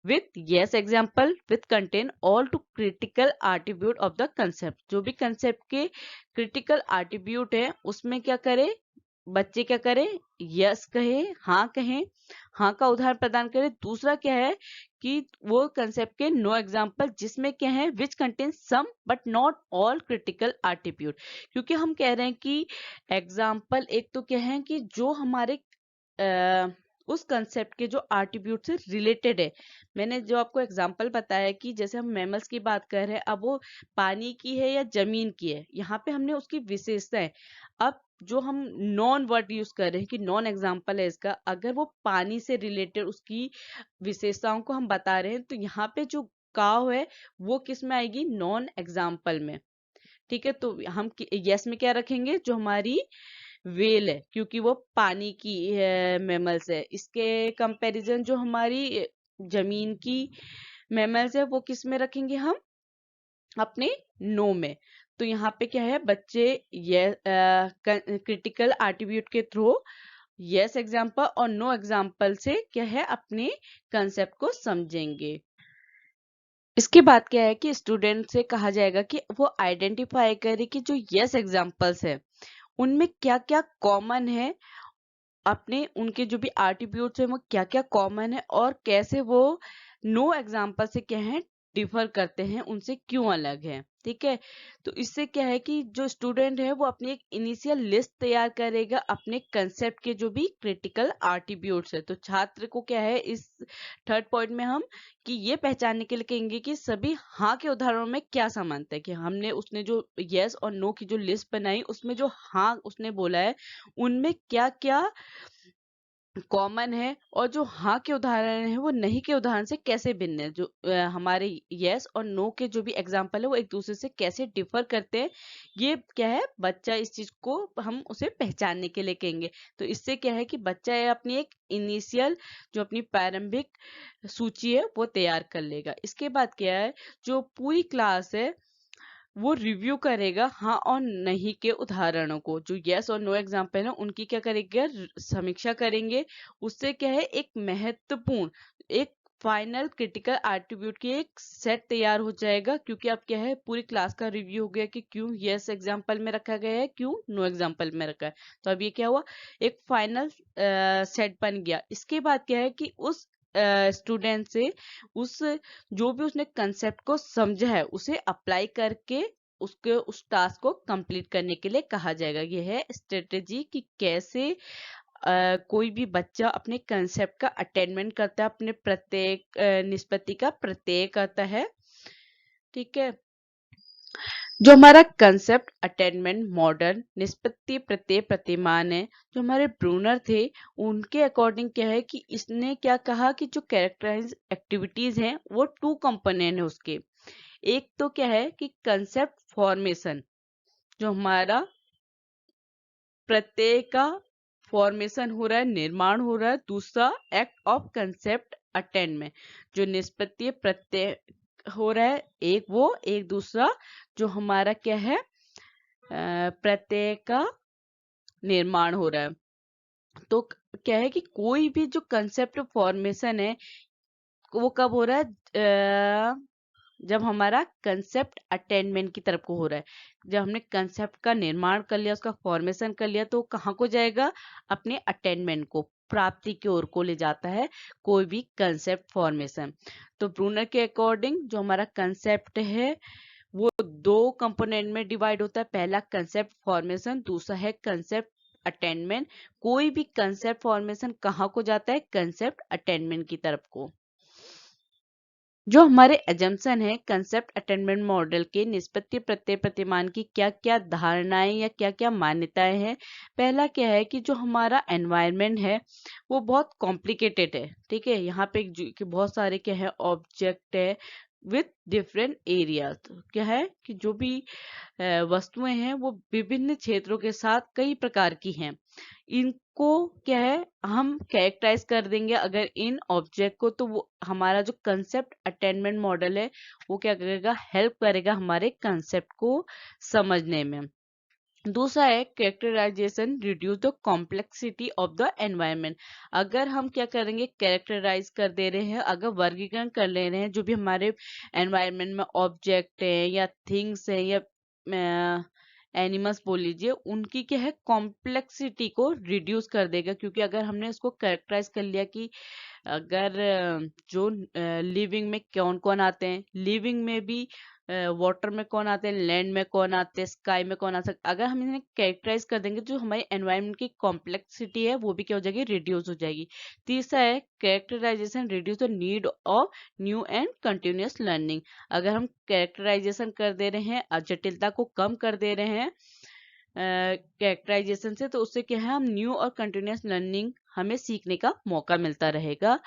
with yes example with contain all to critical attribute of the concept. जो भी कंसेप्ट के क्रिटिकल एट्रीब्यूट है उसमें क्या करे, बच्चे क्या करे, यस कहे, हाँ का उदाहरण प्रदान करे। दूसरा क्या है कि वो कंसेप्ट के नो एग्जाम्पल, जिसमें क्या है which contain some but not all critical attribute. क्योंकि हम कह रहे हैं कि एग्जाम्पल एक तो क्या है कि जो हमारे उस कंसेप्ट के जो एट्रीब्यूट से रिलेटेड है। मैंने जो आपको एग्जांपल बताया कि जैसे हम मैमल्स की बात कर रहे हैं, अब वो पानी की है या जमीन की है, यहाँ पे हमने उसकी विशेषताएं। अब जो हम नॉन वर्ड यूज कर रहे हैं कि नॉन एग्जांपल है इसका, अगर वो पानी से रिलेटेड उसकी विशेषताओं को हम बता रहे हैं, तो यहाँ पे जो काव है वो किस में आएगी, नॉन एग्जाम्पल में। ठीक है, तो हम यस में क्या रखेंगे, जो हमारी वेल है, क्योंकि वो पानी की मैमल्स है। इसके कंपैरिजन जो हमारी जमीन की मैमल्स है वो किस में रखेंगे, हम अपने नो में। तो यहाँ पे क्या है, बच्चे ये क्रिटिकल एट्रीब्यूट के थ्रू यस एग्जाम्पल और नो एग्जाम्पल से क्या है अपने कंसेप्ट को समझेंगे। इसके बाद क्या है कि स्टूडेंट से कहा जाएगा कि वो आइडेंटिफाई करे कि जो यस एग्जाम्पल्स है उनमें क्या क्या कॉमन है, अपने उनके जो भी एट्रीब्यूट्स हैं वो क्या क्या कॉमन है, और कैसे वो नो एग्जाम्पल से क्या है डिफर करते हैं, उनसे क्यों अलग है। ठीक है, तो इससे क्या है कि जो स्टूडेंट है वो अपनी एक इनिशियल लिस्ट तैयार करेगा अपने कंसेप्ट के जो भी क्रिटिकल एट्रीब्यूट्स है। तो छात्र को क्या है इस थर्ड पॉइंट में हम कि ये पहचानने के लिए कहेंगे कि सभी हाँ के उदाहरणों में क्या समानता है, कि हमने उसने जो यस और नो की जो लिस्ट बनाई उसमें जो हाँ उसने बोला है उनमें क्या क्या कॉमन है, और जो हाँ के उदाहरण है वो नहीं के उदाहरण से कैसे भिन्न है। जो हमारे यस और नो के जो भी एग्जाम्पल है वो एक दूसरे से कैसे डिफर करते हैं, ये क्या है बच्चा इस चीज को हम उसे पहचानने के लिए कहेंगे। तो इससे क्या है कि बच्चा अपनी एक इनिशियल जो अपनी प्रारंभिक सूची है वो तैयार कर लेगा। इसके बाद क्या है, जो पूरी क्लास है वो रिव्यू करेगा हाँ और नहीं के उदाहरणों को, जो यस और नो एग्जाम्पल है उनकी क्या करेगा, समीक्षा करेंगे। उससे क्या है एक महत्वपूर्ण, एक फाइनल क्रिटिकल एट्रीब्यूट की एक सेट तैयार हो जाएगा। क्योंकि अब क्या है पूरी क्लास का रिव्यू हो गया कि क्यों यस एग्जाम्पल में रखा गया है, क्यों नो एग्जाम्पल में रखा है। तो अब ये क्या हुआ, एक फाइनल सेट बन गया। इसके बाद क्या है कि उस स्टूडेंट से उस जो भी उसने कंसेप्ट को समझा है उसे अप्लाई करके उसके उस टास्क को कंप्लीट करने के लिए कहा जाएगा। यह है स्ट्रेटेजी कि कैसे कोई भी बच्चा अपने कंसेप्ट का अटेनमेंट करता है, अपने प्रत्येक निष्पत्ति का प्रत्यय करता है। ठीक है, जो हमारा कंसेप्ट अटेनमेंट मॉडर्न निष्पत्ति प्रत्यय प्रतिमान है, जो हमारे ब्रूनर थे उनके अकॉर्डिंग क्या है कि इसने क्या कहा कि जो कैरेक्टराइज एक्टिविटीज हैं वो टू कंपोनेंट है उसके। एक तो क्या है कि कंसेप्ट फॉर्मेशन, जो हमारा प्रत्यय का फॉर्मेशन हो रहा है, निर्माण हो रहा है। दूसरा एक्ट ऑफ कंसेप्ट अटेनमेंट, जो निष्पत्ति प्रत्यय हो रहा है, एक दूसरा जो हमारा क्या है, प्रत्यय का निर्माण हो रहा है। तो क्या है कि कोई भी जो कंसेप्ट फॉर्मेशन है वो कब हो रहा है, जब हमारा कंसेप्ट अटेनमेंट की तरफ को हो रहा है। जब हमने कंसेप्ट का निर्माण कर लिया, उसका फॉर्मेशन कर लिया, तो कहाँ को जाएगा, अपने अटेनमेंट को, प्राप्ति की ओर को ले जाता है कोई भी कंसेप्ट फॉर्मेशन। तो ब्रूनर के अकॉर्डिंग जो हमारा कंसेप्ट है वो दो कंपोनेंट में डिवाइड होता है। पहला कंसेप्ट फॉर्मेशन, दूसरा है कंसेप्ट अटेनमेंट। कोई भी कंसेप्ट फॉर्मेशन कहाँ को जाता है, कंसेप्ट अटेनमेंट की तरफ को। जो हमारे एजम्पशन है कंसेप्ट अटेनमेंट मॉडल के निष्पत्ति प्रत्यय प्रतिमान की क्या क्या धारणाएं या क्या क्या मान्यताएं हैं। पहला क्या है कि जो हमारा एनवायरनमेंट है वो बहुत कॉम्प्लिकेटेड है। ठीक है, यहाँ पे कि बहुत सारे क्या है, ऑब्जेक्ट है विथ डिफरेंट एरिया। तो क्या है कि जो भी वस्तुएं हैं वो विभिन्न क्षेत्रों के साथ कई प्रकार की हैं। इनको क्या है, हम कैरेक्टराइज कर देंगे अगर इन ऑब्जेक्ट को, तो वो हमारा जो कंसेप्ट अटेनमेंट मॉडल है वो क्या करेगा, हेल्प करेगा हमारे कंसेप्ट को समझने में। दूसरा है characterisation reduce the complexity of the environment. अगर हम क्या करेंगे, कैरेक्टराइज कर दे रहे हैं, अगर वर्गीकरण कर ले रहे हैं जो भी हमारे एनवायरनमेंट में ऑब्जेक्ट है या थिंग्स है या एनिमल्स बोल लीजिए, उनकी क्या है, कॉम्प्लेक्सिटी को रिड्यूस कर देगा। क्योंकि अगर हमने उसको कैरेक्टराइज कर लिया कि अगर जो लिविंग में कौन कौन आते हैं, लिविंग में भी वाटर में कौन आते हैं, लैंड में कौन आते हैं, स्काई में कौन आ सकते, अगर हम इन्हें कैरेक्टराइज कर देंगे जो हमारी एनवायरनमेंट की कॉम्प्लेक्सिटी है वो भी क्या हो जाएगी, रिड्यूस हो जाएगी। तीसरा है characterisation reduce the need of new and continuous learning. अगर हम कैरेक्टराइजेशन कर दे रहे हैं, जटिलता को कम कर दे रहे हैं कैरेक्टराइजेशन से, तो उससे क्या है, हम न्यू और कंटिन्यूअस लर्निंग हमें सीखने का मौका मिलता रहेगा।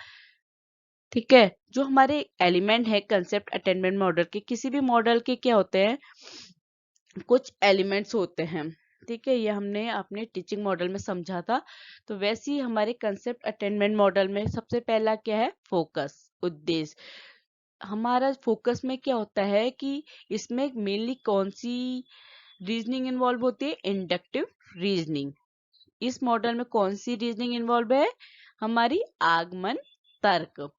ठीक है, जो हमारे एलिमेंट है कंसेप्ट अटेनमेंट मॉडल के, किसी भी मॉडल के क्या होते हैं, कुछ एलिमेंट्स होते हैं। ठीक है, ये हमने अपने टीचिंग मॉडल में समझा था। तो वैसे ही हमारे कंसेप्ट अटेनमेंट मॉडल में सबसे पहला क्या है, फोकस, उद्देश्य। हमारा फोकस में क्या होता है कि इसमें मेनली कौन सी रीजनिंग इन्वॉल्व होती है, इंडक्टिव रीजनिंग। इस मॉडल में कौन सी रीजनिंग इन्वॉल्व है, हमारी आगमन तर्क।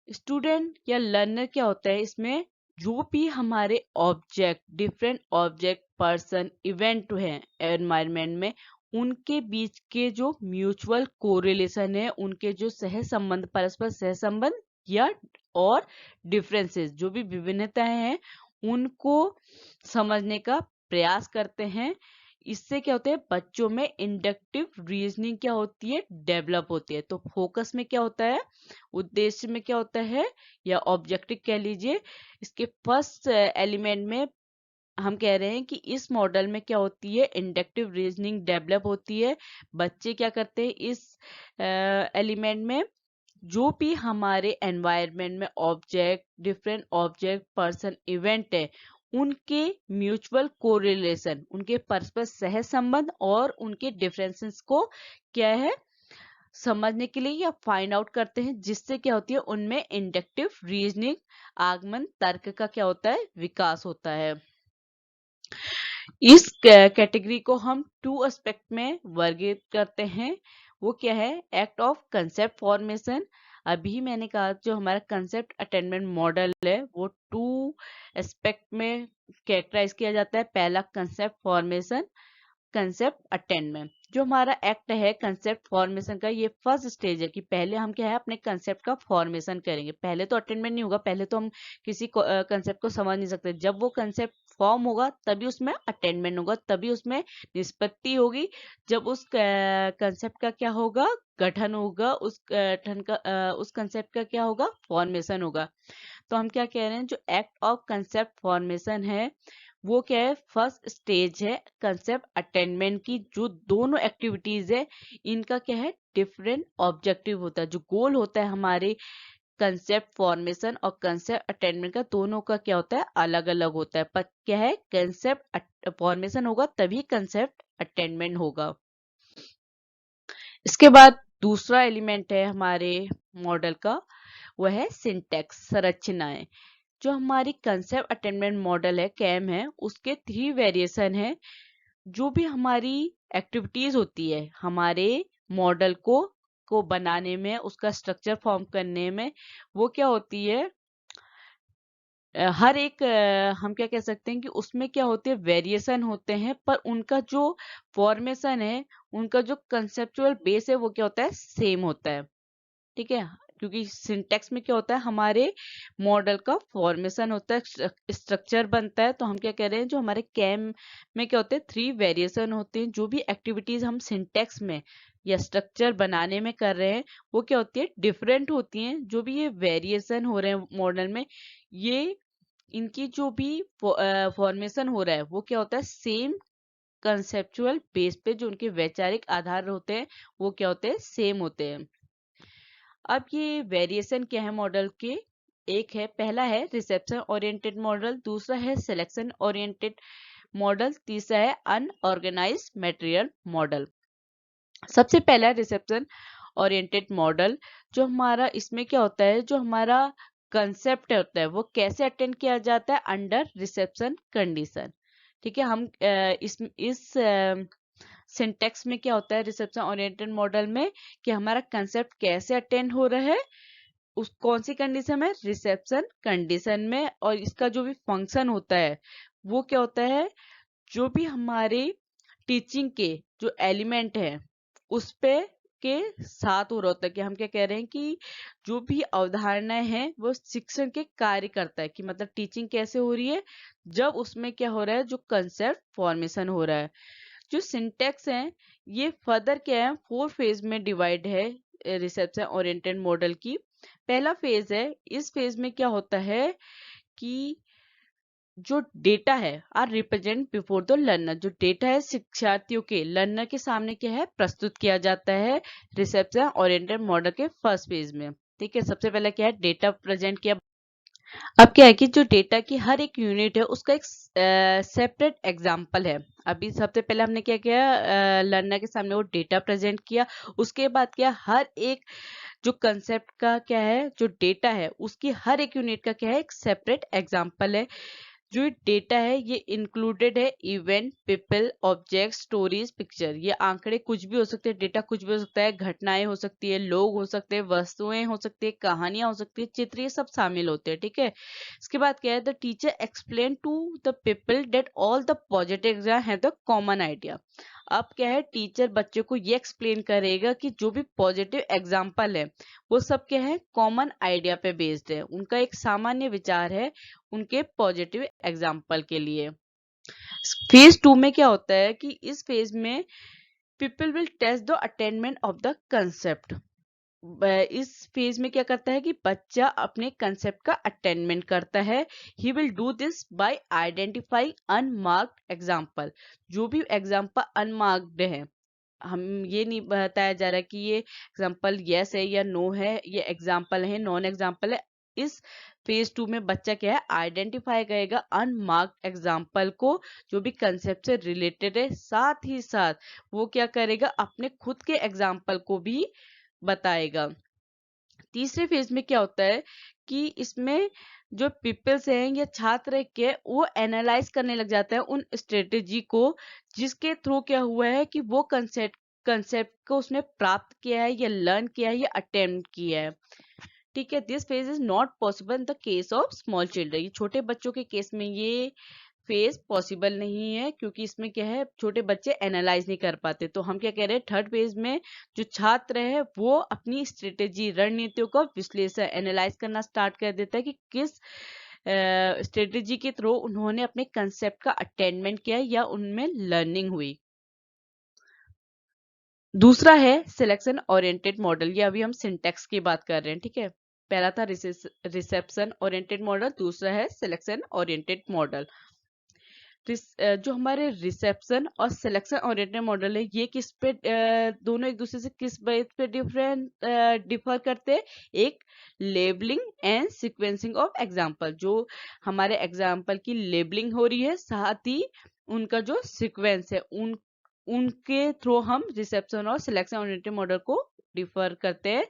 स्टूडेंट या लर्नर क्या होता है इसमें, जो भी हमारे object, different object, person, event हैं एनवायरनमेंट में, उनके बीच के जो म्यूचुअल कोरिलेशन है, उनके जो सह संबंध, परस्पर सह संबंध या और डिफरेंसेस, जो भी विभिन्नताएं हैं, उनको समझने का प्रयास करते हैं। इससे क्या होता है, बच्चों में इंडक्टिव रीजनिंग क्या होती है, डेवलप होती है। तो फोकस में क्या होता है, उद्देश्य में क्या होता है, या ऑब्जेक्टिव कह लीजिए, इसके फर्स्ट एलिमेंट में हम कह रहे हैं कि इस मॉडल में क्या होती है, इंडक्टिव रीजनिंग डेवलप होती है। बच्चे क्या करते हैं इस एलिमेंट में, जो भी हमारे एनवायरनमेंट में object, different object, person, event है, उनके म्यूचुअल कोरिलेशन, उनके परस्पर सह संबंध और उनके डिफरेंसेस को क्या है, समझने के लिए या फाइंड आउट करते हैं, जिससे क्या होती है, उनमें इंडक्टिव रीजनिंग, आगमन तर्क का क्या होता है, विकास होता है। इस कैटेगरी को हम टू एस्पेक्ट में वर्गीकृत करते हैं। वो क्या है, एक्ट ऑफ कंसेप्ट फॉर्मेशन। अभी मैंने कहा जो हमारा कंसेप्ट अटेनमेंट मॉडल है वो टू एस्पेक्ट में कैरेक्टराइज किया जाता है। पहला कंसेप्ट फॉर्मेशन, कंसेप्ट अटेनमेंट। जो हमारा एक्ट है कंसेप्ट फॉर्मेशन का, ये फर्स्ट स्टेज है कि पहले हम क्या है, अपने कंसेप्ट का फॉर्मेशन करेंगे। पहले तो अटेनमेंट नहीं होगा, पहले तो हम किसी कंसेप्ट को समझ नहीं सकते। जब वो कंसेप्ट फॉर्म होगा तभी उसमें अटेनमेंट होगा, तभी उसमें निष्पत्ति होगी। जब उस कंसेप्ट का क्या होगा, गठन होगा, उस गठन का उस कंसेप्ट का क्या होगा, फॉर्मेशन होगा। तो हम क्या कह रहे हैं, जो एक्ट ऑफ कंसेप्ट फॉर्मेशन है वो क्या है, फर्स्ट स्टेज है कंसेप्ट अटेनमेंट की। जो दोनों एक्टिविटीज है इनका क्या है, डिफरेंट ऑब्जेक्टिव होता है। जो गोल होता है हमारे कंसेप्ट फॉर्मेशन और कंसेप्ट अटेनमेंट का, दोनों का क्या होता है, अलग अलग होता है। पर क्या है, कंसेप्ट फॉर्मेशन होगा तभी कंसेप्ट अटेनमेंट होगा। इसके बाद दूसरा एलिमेंट है हमारे मॉडल का, वह है सिंटैक्स, संरचनाएं। जो हमारी कंसेप्ट अटेनमेंट मॉडल है, कैम है, उसके 3 वेरिएशन है। जो भी हमारी एक्टिविटीज होती है हमारे मॉडल को बनाने में, उसका स्ट्रक्चर फॉर्म करने में, वो क्या होती है, हर एक हम क्या कह सकते हैं कि उसमें क्या होते हैं, वेरिएशन होते हैं, पर उनका जो फॉर्मेशन है, उनका जो कंसेप्चुअल बेस है, वो क्या होता है, सेम होता है। ठीक है, क्योंकि सिंटेक्स में क्या होता है, हमारे मॉडल का फॉर्मेशन होता है, स्ट्रक्चर बनता है। तो हम क्या कह रहे हैं, जो हमारे कैम में क्या होते हैं, 3 वेरिएशन होते हैं। जो भी एक्टिविटीज हम सिंटेक्स में या स्ट्रक्चर बनाने में कर रहे हैं, वो क्या होती है, डिफरेंट होती हैं। जो भी ये वेरिएशन हो रहे हैं मॉडल में, ये इनकी जो भी फॉर्मेशन हो रहा है, वो क्या होता है, सेम कंसेप्चुअल बेस पे जो उनके वैचारिक आधार होते हैं, वो क्या होते हैं, सेम होते हैं। अब ये वेरिएशन क्या है मॉडल के, एक है, पहला है रिसेप्शन ओरिएंटेड मॉडल, दूसरा है सिलेक्शन ओरिएंटेड मॉडल, तीसरा है अनऑर्गेनाइज्ड मटेरियल मॉडल। सबसे पहला रिसेप्शन ओरिएंटेड मॉडल। जो हमारा इसमें क्या होता है, जो हमारा कंसेप्ट होता है, वो कैसे अटेंड किया जाता है, अंडर रिसेप्शन कंडीशन। ठीक है, हम इस सिंटेक्स में क्या होता है रिसेप्शन ओरिएंटेड मॉडल में, कि हमारा कंसेप्ट कैसे अटेंड हो रहा है, उस कौन सी कंडीशन में, रिसेप्शन कंडीशन में। और इसका जो भी फंक्शन होता है, वो क्या होता है, जो भी हमारे टीचिंग के जो एलिमेंट है, उस पे के साथ हो रहा होता है। कि हम क्या कह रहे हैं कि जो भी अवधारणाएं हैं, वो शिक्षण के कार्य करता है। कि मतलब टीचिंग कैसे हो रही है, जब उसमें क्या हो रहा है, जो कंसेप्ट फॉर्मेशन हो रहा है। जो सिंटेक्स है, ये फर्दर क्या है, 4 फेज में डिवाइड है रिसेप्शन ओरिएंटेड मॉडल की। पहला फेज है, इस फेज में क्या होता है कि जो डेटा है are represent before the learner. जो डेटा है शिक्षार्थियों के, लर्नर के सामने क्या है, प्रस्तुत किया जाता है रिसेप्शन ओरिएंटेड मॉडल के फर्स्ट फेज में। ठीक है, सबसे पहले क्या है, डेटा प्रेजेंट किया। अब क्या है कि जो डेटा की हर एक यूनिट है, उसका एक सेपरेट एग्जाम्पल है। अभी सबसे पहले हमने क्या किया, लर्नर के सामने वो डेटा प्रेजेंट किया। उसके बाद क्या, हर एक जो कंसेप्ट का क्या है, जो डेटा है, उसकी हर एक यूनिट का क्या है, एक सेपरेट एग्जाम्पल है। जो डेटा है, ये इंक्लूडेड है event, people, object, stories, picture. ये आंकड़े कुछ भी हो सकते हैं, डेटा कुछ भी हो सकता है, घटनाएं हो सकती है, लोग हो सकते हैं, वस्तुएं हो सकती है, कहानियां हो सकती है, चित्र, ये सब शामिल होते हैं। ठीक है, इसके बाद क्या है, the teacher explain to the people that all the positive exam है द कॉमन आइडिया। अब क्या है, टीचर बच्चे को ये एक्सप्लेन करेगा कि जो भी पॉजिटिव एग्जाम्पल है, वो सब क्या है, कॉमन आइडिया पे बेस्ड है। उनका एक सामान्य विचार है उनके पॉजिटिव एग्जाम्पल के लिए। फेज 2 में क्या होता है कि इस फेज में people will test the attainment of the concept. इस फेज में क्या करता है कि बच्चा अपने कंसेप्ट का अटेनमेंट करता है। He will do this by identifying unmarked example. जो भी एग्जाम्पल अनमार्क्ड है, हम ये नहीं बताया जा रहा कि ये एग्जाम्पल यस है या नो है, ये एग्जाम्पल है, नॉन एग्जाम्पल है। इस फेज 2 में बच्चा क्या है, आइडेंटिफाई करेगा अनमार्क्ड एग्जाम्पल को, जो भी कंसेप्ट से रिलेटेड है। साथ ही साथ वो क्या करेगा, अपने खुद के एग्जाम्पल को भी बताएगा। तीसरे फेज में क्या होता है कि इसमें जो पीपल्स हैं या छात्र के, वो एनालाइज करने लग जाता है उन स्ट्रेटेजी को, जिसके थ्रू क्या हुआ है कि वो कंसेप्ट को उसने प्राप्त किया है, या लर्न किया है, या अटेम्प्ट किया है। ठीक है, this phase is not possible in the case of small children. ये छोटे बच्चों के केस में ये फेज पॉसिबल नहीं है, क्योंकि इसमें क्या है, छोटे बच्चे एनालाइज नहीं कर पाते। तो हम क्या कह रहे हैं, थर्ड फेज में जो छात्र है, वो अपनी स्ट्रेटेजी, रणनीतियों का विश्लेषण, एनालाइज करना स्टार्ट कर देता है कि किस स्ट्रेटेजी के थ्रू उन्होंने अपने कंसेप्ट का अटेनमेंट किया या उनमें लर्निंग हुई। दूसरा है सिलेक्शन ओरिएंटेड मॉडल। ये अभी हम सिंटेक्स की बात कर रहे हैं। ठीक है, पहला था रिसेप्शन ओरिएंटेड मॉडल, दूसरा है सिलेक्शन ओरिएंटेड मॉडल। जो हमारे रिसेप्शन और सिलेक्शन ओरिएंटेड मॉडल है, ये किस पे दोनों एक दूसरे से किस बेस पे डिफर करते हैं। एक, labelling and sequencing of example. जो हमारे एग्जाम्पल की लेबलिंग हो रही है, साथ ही उनका जो सीक्वेंस है, उनके थ्रू हम रिसेप्शन और सिलेक्शन ओरिएंटेड मॉडल को डिफर करते हैं।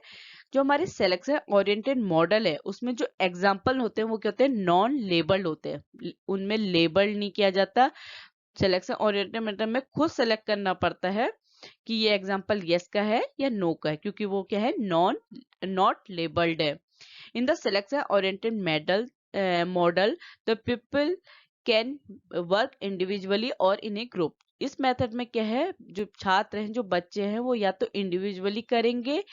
जो हमारे सिलेक्शन ओरिएंटेड मॉडल है उसमें जो एग्जाम्पल होते हैं वो क्या होते हैं, नॉन लेबल्ड होते हैं, उनमें लेबल नहीं किया जाता। सिलेक्शन ओरिएंटेड मॉडल में खुद सेलेक्ट करना पड़ता है कि ये एग्जाम्पल यस का है या नो का है, क्योंकि वो क्या है, नॉट लेबल्ड है। In the selection oriented model the people can work individually और इन ए ग्रुप। इस मेथड में क्या है, जो छात्र हैं, जो बच्चे हैं, वो या तो इंडिविजुअली करेंगे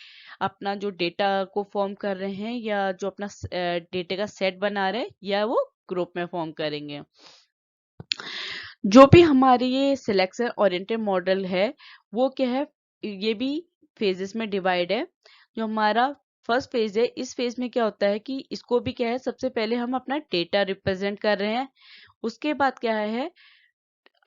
अपना जो डेटा को फॉर्म कर रहे हैं, या जो अपना डेटा का सेट बना रहे हैं, या वो ग्रुप में फॉर्म करेंगे। जो भी हमारी ये सिलेक्शन ओरिएंटेड मॉडल है वो क्या है, ये भी फेजेस में डिवाइड है। जो हमारा फर्स्ट फेज है, इस फेज में क्या होता है कि इसको भी क्या है, सबसे पहले हम अपना डेटा रिप्रेजेंट कर रहे हैं। उसके बाद क्या है,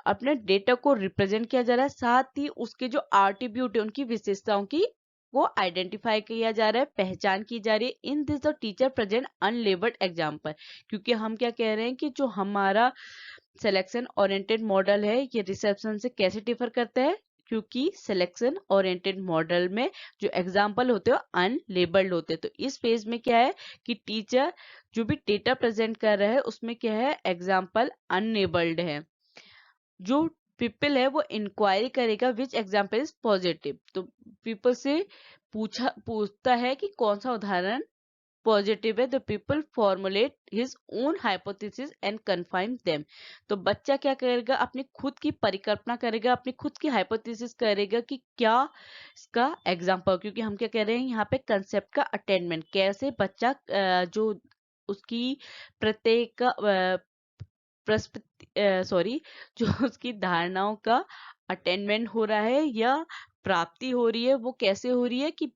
अपने डेटा को रिप्रेजेंट किया जा रहा है, साथ ही उसके जो एट्रीब्यूट है, उनकी विशेषताओं की वो आइडेंटिफाई किया जा रहा है, पहचान की जा रही है। In this the teacher present unlabelled example, क्योंकि हम क्या कह रहे हैं कि जो हमारा सिलेक्शन ओरिएंटेड मॉडल है ये रिसेप्शन से कैसे डिफर करता है, क्योंकि सिलेक्शन ओरिएंटेड मॉडल में जो एग्जाम्पल होते हैं अनलेबल्ड होते हैं। तो इस फेज में क्या है कि टीचर जो भी डेटा प्रेजेंट कर रहा है उसमें क्या है, एग्जाम्पल अनलेबल्ड है। जो पीपल है वो इंक्वायरी करेगा विच एग्जाम्पल इज पॉजिटिव, तो पीपल से पूछता है कि कौन सा उदाहरण पॉजिटिव है। The people formulate his own hypothesis and confirm them. तो बच्चा क्या करेगा, अपनी खुद की परिकल्पना करेगा, अपनी खुद की हाइपोथेसिस करेगा कि क्या इसका एग्जाम्पल, क्योंकि हम क्या कह रहे हैं यहाँ पे कंसेप्ट का अटेनमेंट, कैसे बच्चा जो उसकी प्रत्येक जो उसकी धारणाओं का अटेनमेंट हो रहा है या प्राप्ति हो रही है, वो कैसे हो रही है कि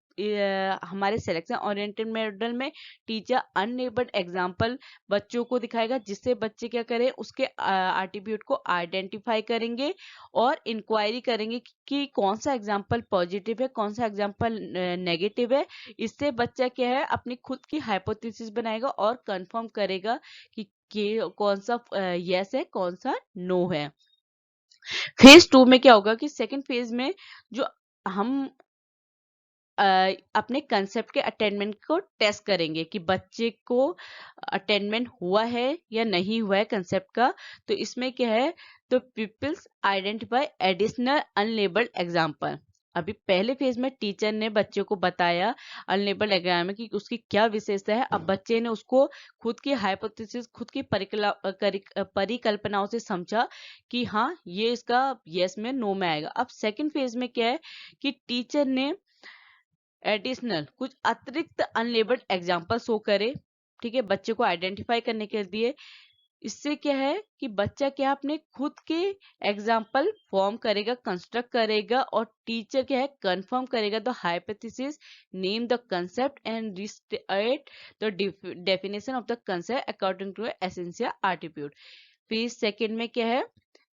हमारे सिलेक्शन ओरिएंटेड मॉडल में टीचर अनलेबल्ड एग्जाम्पल बच्चों को दिखाएगा, जिससे बच्चे क्या करें, उसके एट्रीब्यूट को आइडेंटिफाई करेंगे और इंक्वायरी करेंगे कि कौन सा एग्जाम्पल पॉजिटिव है, कौन सा एग्जाम्पल नेगेटिव है। इससे बच्चा क्या है, अपनी खुद की हाइपोथेसिस बनाएगा और कंफर्म करेगा कि कौन सा यस है, कौन सा नो है। फेज 2 में क्या होगा कि सेकंड फेज में जो हम अपने कंसेप्ट के अटेनमेंट को टेस्ट करेंगे कि बच्चे को अटेनमेंट हुआ है या नहीं हुआ है कंसेप्ट का। तो इसमें क्या है, तो peoples identify additional unlabelled example. अभी पहले फेज में टीचर ने बच्चे को बताया अनलेबल्ड एग्जाम्पल की उसकी क्या विशेषता है। अब बच्चे ने उसको खुद की हाइपोथेसिस, खुद की परिकल्पनाओं से समझा कि हाँ ये इसका यस में, नो में आएगा। अब सेकंड फेज में क्या है कि टीचर ने एडिशनल कुछ अतिरिक्त अनलेबल्ड एग्जाम्पल शो करे, ठीक है, बच्चे को आइडेंटिफाई करने के लिए। इससे क्या है कि बच्चा क्या अपने खुद के एग्जाम्पल फॉर्म करेगा, कंस्ट्रक्ट करेगा, और टीचर क्या है, कंफर्म करेगा the hypothesis, name the concept and restate the definition of the concept according to essential attribute. फिर सेकंड में क्या है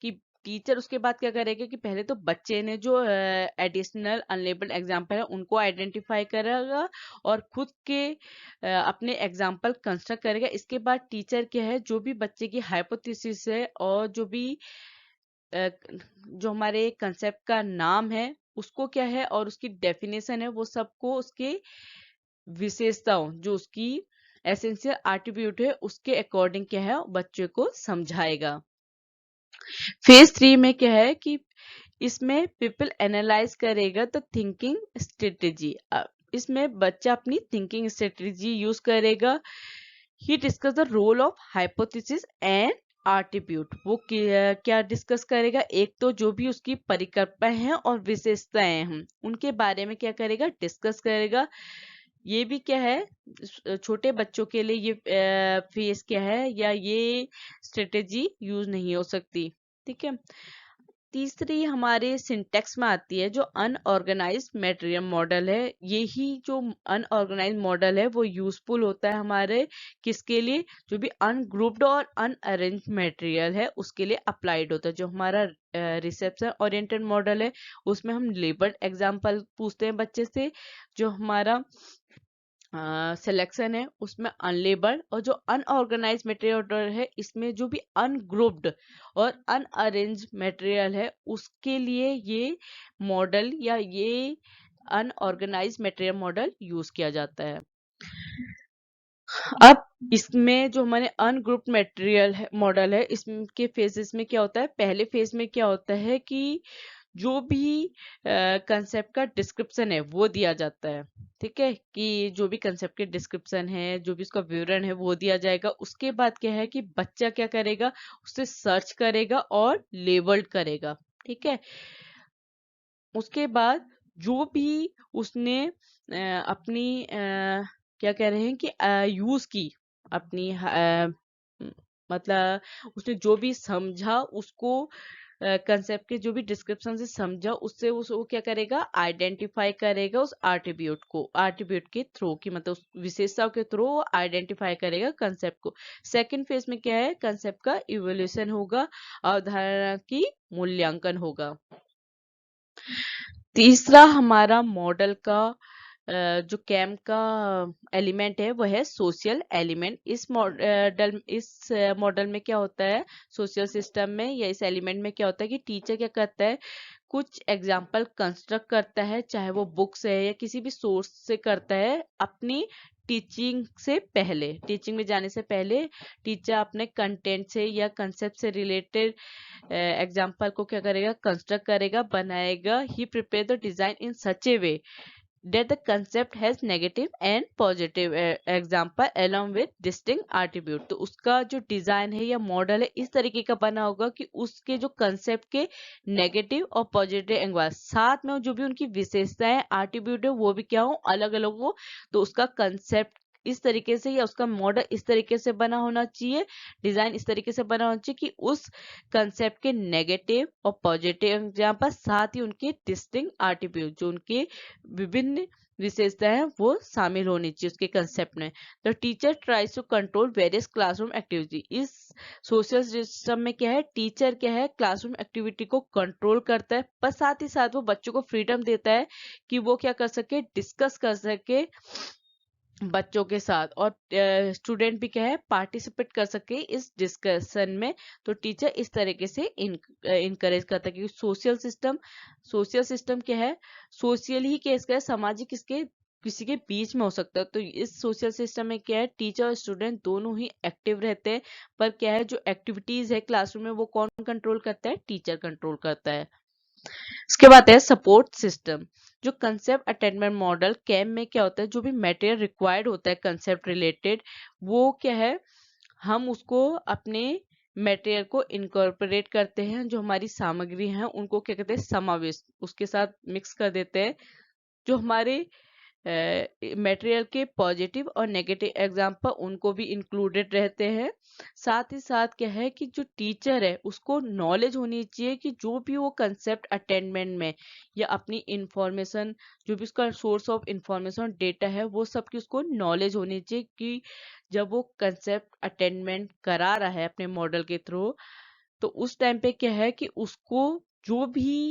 कि टीचर उसके बाद क्या करेगा कि पहले तो बच्चे ने जो एडिशनल अनलेबल्ड एग्जाम्पल है उनको आइडेंटिफाई करेगा और खुद के अपने एग्जाम्पल कंस्ट्रक्ट करेगा। इसके बाद टीचर क्या है, जो भी बच्चे की हाइपोथेसिस है और जो भी जो हमारे कंसेप्ट का नाम है उसको क्या है और उसकी डेफिनेशन है, वो सबको उसके विशेषताओं, जो उसकी एसेंशियल एट्रीब्यूट है, उसके अकॉर्डिंग क्या है बच्चे को समझाएगा। फेज 3 में क्या है कि इसमें पीपल एनालाइज करेगा तो थिंकिंग स्ट्रेटेजी। इसमें बच्चा अपनी थिंकिंग स्ट्रेटेजी यूज करेगा। He discuss the role of hypothesis and attribute. वो क्या डिस्कस करेगा, एक तो जो भी उसकी परिकल्पना है और विशेषताएं हैं उनके बारे में क्या करेगा, डिस्कस करेगा। ये भी क्या है, छोटे बच्चों के लिए ये फेस क्या है या ये स्ट्रेटेजी यूज नहीं हो सकती, ठीक है। तीसरी हमारे सिंटेक्स में आती है जो अनऑर्गेनाइज्ड मटेरियल मॉडल है। यही जो अनऑर्गेनाइज्ड मॉडल है वो यूजफुल होता है हमारे किसके लिए, जो भी अनग्रुप्ड और अनअरेंज मटेरियल है उसके लिए अप्लाइड होता है। जो हमारा रिसेप्शन ओरिएंटेड मॉडल है उसमें हम लेबल्ड एग्जाम्पल पूछते हैं बच्चे से। जो हमारा सिलेक्शन है उसमें अनलेबल्ड, और जो अनऑर्गेनाइज मटेरियल है इसमें जो भी अनग्रुप्ड और अनअरेंज मटेरियल है उसके लिए ये मॉडल या ये अनऑर्गेनाइज मटेरियल मॉडल यूज किया जाता है। अब इसमें जो हमारे अनग्रुप्ड मटेरियल है मॉडल है, इसके फेजेस में क्या होता है, पहले फेज में क्या होता है कि जो भी कंसेप्ट का डिस्क्रिप्शन है वो दिया जाता है। ठीक है, कि जो भी कंसेप्ट के डिस्क्रिप्शन है, जो भी उसका विवरण है वो दिया जाएगा। उसके बाद क्या है कि बच्चा क्या करेगा, उसे सर्च करेगा और लेबल्ड करेगा। ठीक है, उसके बाद जो भी उसने अपनी क्या कह रहे हैं कि यूज की अपनी मतलब उसने जो भी समझा उसको कंसेप्ट के जो भी डिस्क्रिप्शन से समझा उससे वो क्या करेगा, आइडेंटिफाई करेगा उस आर्टिब्यूट के थ्रू की मतलब उस विशेषताओं के थ्रू आइडेंटिफाई करेगा कंसेप्ट को। सेकंड फेज में क्या है, कंसेप्ट का इवोल्यूशन होगा, अवधारणा की मूल्यांकन होगा। तीसरा हमारा मॉडल का जो कैम का एलिमेंट है वो है सोशल एलिमेंट। इस मॉडल में क्या होता है, सोशल सिस्टम में या इस एलिमेंट में क्या होता है कि टीचर क्या करता है, कुछ एग्जाम्पल कंस्ट्रक्ट करता है, चाहे वो बुक्स है या किसी भी सोर्स से करता है। अपनी टीचिंग में जाने से पहले टीचर अपने कंटेंट से या कंसेप्ट से रिलेटेड एग्जाम्पल को क्या करेगा, कंस्ट्रक्ट करेगा, बनाएगा। He prepare the design in such a way that the concept has negative and positive example along with distinct attribute। तो उसका जो डिजाइन है या मॉडल है इस तरीके का बना होगा कि उसके जो कंसेप्ट के नेगेटिव और पॉजिटिव एंगल साथ में जो भी उनकी विशेषताएं एट्रीब्यूट है वो भी क्या हो, अलग अलग हो। तो उसका कंसेप्ट इस तरीके से या उसका मॉडल इस तरीके से बना होना चाहिए, डिजाइन इस तरीके से बना होना चाहिए कि उस कंसेप्ट के नेगेटिव और पॉजिटिव एग्जाम्पल साथ ही उनके डिस्टिंक्ट एट्रीब्यूट जो उनके विभिन्न विशेषताएं हैं वो शामिल होनी चाहिए उसके कंसेप्ट में। The teacher tries to control various classroom activity. इस सोशल सिस्टम में क्या है, टीचर क्या है, क्लासरूम एक्टिविटी को कंट्रोल करता है, पर साथ ही साथ वो बच्चों को फ्रीडम देता है कि वो क्या कर सके, डिस्कस कर सके बच्चों के साथ, और स्टूडेंट भी क्या है, पार्टिसिपेट कर सके इस डिस्कशन में। तो टीचर इस तरीके से इनकरेज करता है, क्योंकि सोशल सिस्टम क्या है, सोशल ही केस का है, सामाजिक इसके किसी के बीच में हो सकता है। तो इस सोशल सिस्टम में क्या है, टीचर और स्टूडेंट दोनों ही एक्टिव रहते हैं, पर क्या है जो एक्टिविटीज है क्लासरूम में वो कौन कंट्रोल करता है, टीचर कंट्रोल करता है। इसके बाद है सपोर्ट सिस्टम। जो कंसेप्ट अटेनमेंट मॉडल कैम में क्या होता है, जो भी मटेरियल रिक्वायर्ड होता है कंसेप्ट रिलेटेड वो क्या है, हम उसको अपने मटेरियल को इनकॉर्पोरेट करते हैं, जो हमारी सामग्री है उनको क्या कहते हैं, समावेश उसके साथ मिक्स कर देते हैं। जो हमारे मटेरियल के पॉजिटिव और नेगेटिव एग्जाम्पल उनको भी इंक्लूडेड रहते हैं। साथ ही साथ क्या है कि जो टीचर है उसको नॉलेज होनी चाहिए कि जो भी वो कंसेप्ट अटेनमेंट में या अपनी इंफॉर्मेशन जो भी उसका सोर्स ऑफ इंफॉर्मेशन डेटा है वो सब की उसको नॉलेज होनी चाहिए कि जब वो कंसेप्ट अटेनमेंट करा रहा है अपने मॉडल के थ्रू, तो उस टाइम पे क्या है कि उसको जो भी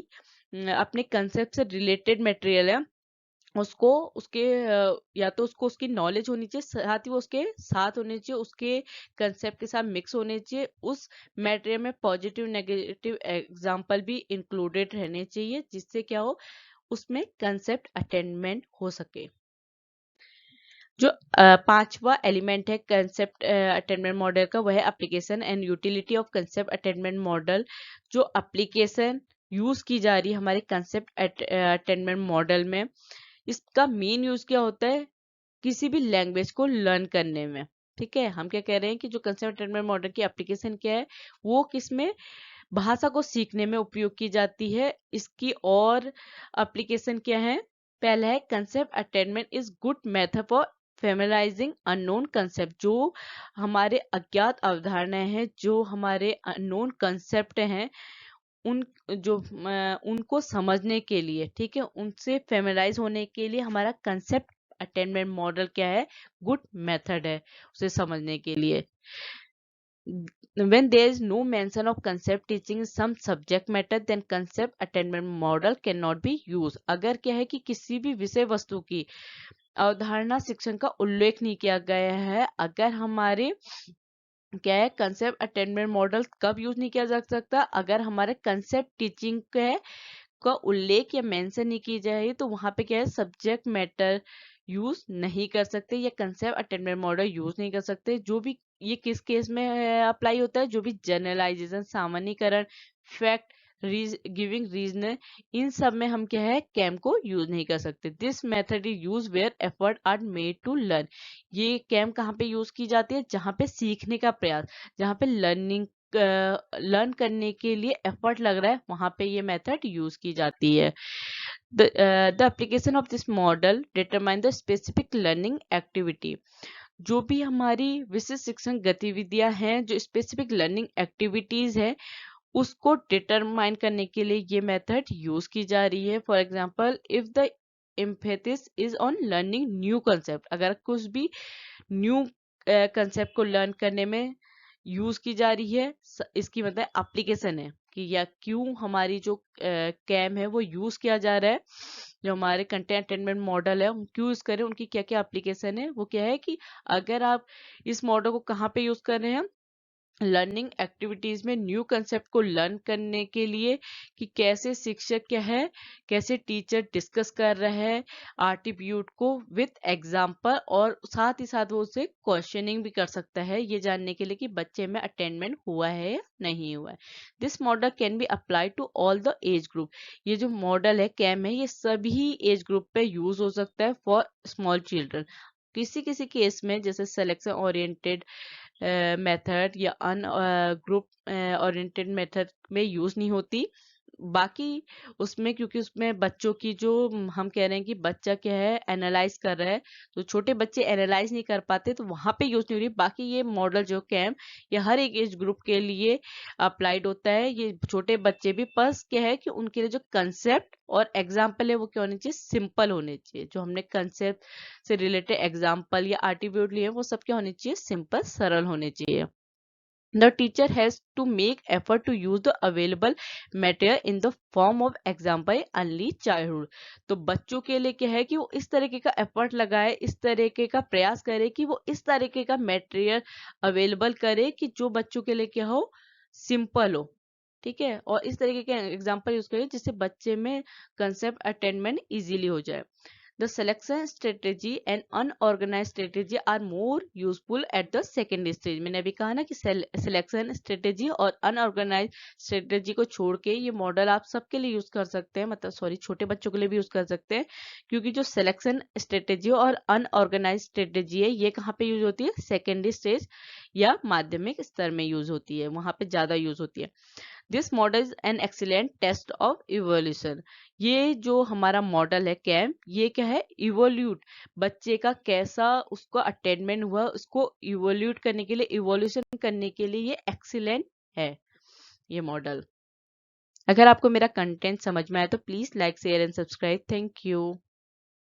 अपने कंसेप्ट से रिलेटेड मटेरियल है उसको उसके या तो उसको उसकी नॉलेज होनी चाहिए, साथ ही वो उसके साथ होने चाहिए, उसके कंसेप्ट के साथ मिक्स होने चाहिए। उस मटेरियल में पॉजिटिव नेगेटिव एग्जाम्पल भी इंक्लूडेड रहने चाहिए, जिससे क्या हो, उसमें कंसेप्ट अटेनमेंट हो सके। जो पांचवा एलिमेंट है कंसेप्ट अटेनमेंट मॉडल का, वह है application and utility of concept attainment model. जो एप्लीकेशन यूज की जा रही है हमारे कंसेप्ट अटेनमेंट मॉडल में, इसका मेन यूज क्या होता है, किसी भी लैंग्वेज को लर्न करने में। ठीक है, हम क्या कह रहे हैं कि जो कंसेप्ट अटेनमेंट मॉडल की एप्लीकेशन क्या है, वो किसमें, भाषा को सीखने में उपयोग की जाती है। इसकी और एप्लीकेशन क्या है, पहला है concept attainment is good method for familiarising unknown concept. जो हमारे अज्ञात अवधारणाएं हैं, जो हमारे अननोन कंसेप्ट हैं, उन उनको समझने के लिए, ठीक है, उनसे फेमराइज होने के लिए हमारा कंसेप्ट अटेनमेंट मॉडल क्या है, गुड मेथड है उसे समझने के लिए। When there is no mention of concept teaching in some subject matter, then concept attainment model cannot be used। अगर क्या है कि किसी भी विषय वस्तु की अवधारणा शिक्षण का उल्लेख नहीं किया गया है। अगर हमारे क्या है कंसेप्ट अटेनमेंट मॉडल कब यूज नहीं किया जा सकता, अगर हमारे कंसेप्ट टीचिंग का उल्लेख या मेंशन नहीं की जाए तो वहां पे क्या है सब्जेक्ट मैटर यूज नहीं कर सकते या कंसेप्ट अटेनमेंट मॉडल यूज नहीं कर सकते। जो भी ये किस केस में अप्लाई होता है, जो भी जनरलाइजेशन, सामान्यकरण, फैक्ट, गिविंग रीजन, इन सब में हम क्या है कैम को यूज नहीं कर सकते। This method is use where effort are made to learn. ये कैम कहाँ पे यूज की जाती है, जहाँ पे सीखने का प्रयास, जहाँ पे लर्न करने के लिए एफर्ट लग रहा है, वहां पे ये मेथड यूज की जाती है। The application of this model determine the specific learning activity. जो भी हमारी विशिष्ट शिक्षण गतिविधियां हैं, जो स्पेसिफिक लर्निंग एक्टिविटीज है, उसको डिटरमाइन करने के लिए ये मेथड यूज की जा रही है। For example, if the emphasis is on learning new concept, अगर कुछ भी न्यू कंसेप्ट को लर्न करने में यूज की जा रही है, इसकी मतलब एप्लीकेशन है कि या क्यों हमारी जो कैम है वो यूज किया जा रहा है, जो हमारे कंटेंट अटेनमेंट मॉडल है हम क्यों यूज करें, उनकी क्या क्या एप्लीकेशन है। वो क्या है कि अगर आप इस मॉडल को कहाँ पे यूज कर रहे हैं, लर्निंग एक्टिविटीज में न्यू कंसेप्ट को लर्न करने के लिए कि कैसे शिक्षक क्या है, कैसे टीचर डिस्कस कर रहे हैं आर्टिब्यूट को विथ एग्जाम्पल, और साथ ही साथ वो उसे क्वेश्चनिंग भी कर सकता है ये जानने के लिए कि बच्चे में अटेंडमेंट हुआ है या नहीं हुआ है। This model can be apply to all the age group. ये जो मॉडल है कैम है, ये सभी एज ग्रुप पे यूज हो सकता है फॉर स्मॉल चिल्ड्रन। किसी किसी केस में जैसे सिलेक्शन ओरिएंटेड मेथड या अन ग्रुप ओरिएंटेड मेथड में यूज नहीं होती। बाकी उसमें क्योंकि उसमें बच्चों की जो हम कह रहे हैं कि बच्चा क्या है एनालाइज कर रहा है, तो छोटे बच्चे एनालाइज नहीं कर पाते तो वहां पे यूज नहीं हो रही। बाकी ये मॉडल जो कैम ये हर एक एज ग्रुप के लिए अप्लाइड होता है। ये छोटे बच्चे भी, बस क्या है कि उनके लिए जो कंसेप्ट और एग्जाम्पल है वो क्या होने चाहिए, सिंपल होने चाहिए। जो हमने कंसेप्ट से रिलेटेड एग्जाम्पल या आर्टिब्यूट लिए वो सब क्या होने चाहिए, सिंपल, सरल होने चाहिए। The teacher has to make effort to use the available material in the form of example early childhood। तो बच्चों के लिए क्या है कि वो इस तरीके का एफर्ट लगाए, इस तरीके का प्रयास करे कि वो इस तरीके का मटेरियल अवेलेबल करे कि जो बच्चों के लिए क्या हो, सिंपल हो। ठीक है, और इस तरीके के एग्जाम्पल यूज करें जिससे बच्चे में कंसेप्ट अटेनमेंट इजीली हो जाए। The selection strategy and unorganized strategy are more useful at the second stage। मैंने अभी कहा ना कि सिलेक्शन स्ट्रेटेजी और अनऑर्गेनाइज स्ट्रेटेजी को छोड़ के ये मॉडल आप सबके लिए यूज कर सकते हैं, मतलब सॉरी छोटे बच्चों के लिए भी यूज कर सकते हैं, क्योंकि जो सिलेक्शन स्ट्रेटेजी और अनऑर्गेनाइज स्ट्रेटेजी है ये कहाँ पे यूज होती है, सेकेंडरी स्टेज या माध्यमिक स्तर में यूज होती है, वहां पे ज्यादा यूज होती है। This model is an excellent test of evolution. ये जो हमारा मॉडल है कैम, ये क्या है, इवोल्यूट, बच्चे का कैसा उसको अटेनमेंट हुआ उसको इवोल्यूट करने के लिए, इवोल्यूशन करने के लिए ये एक्सीलेंट है ये मॉडल। अगर आपको मेरा कंटेंट समझ में आया तो please like share and subscribe. Thank you.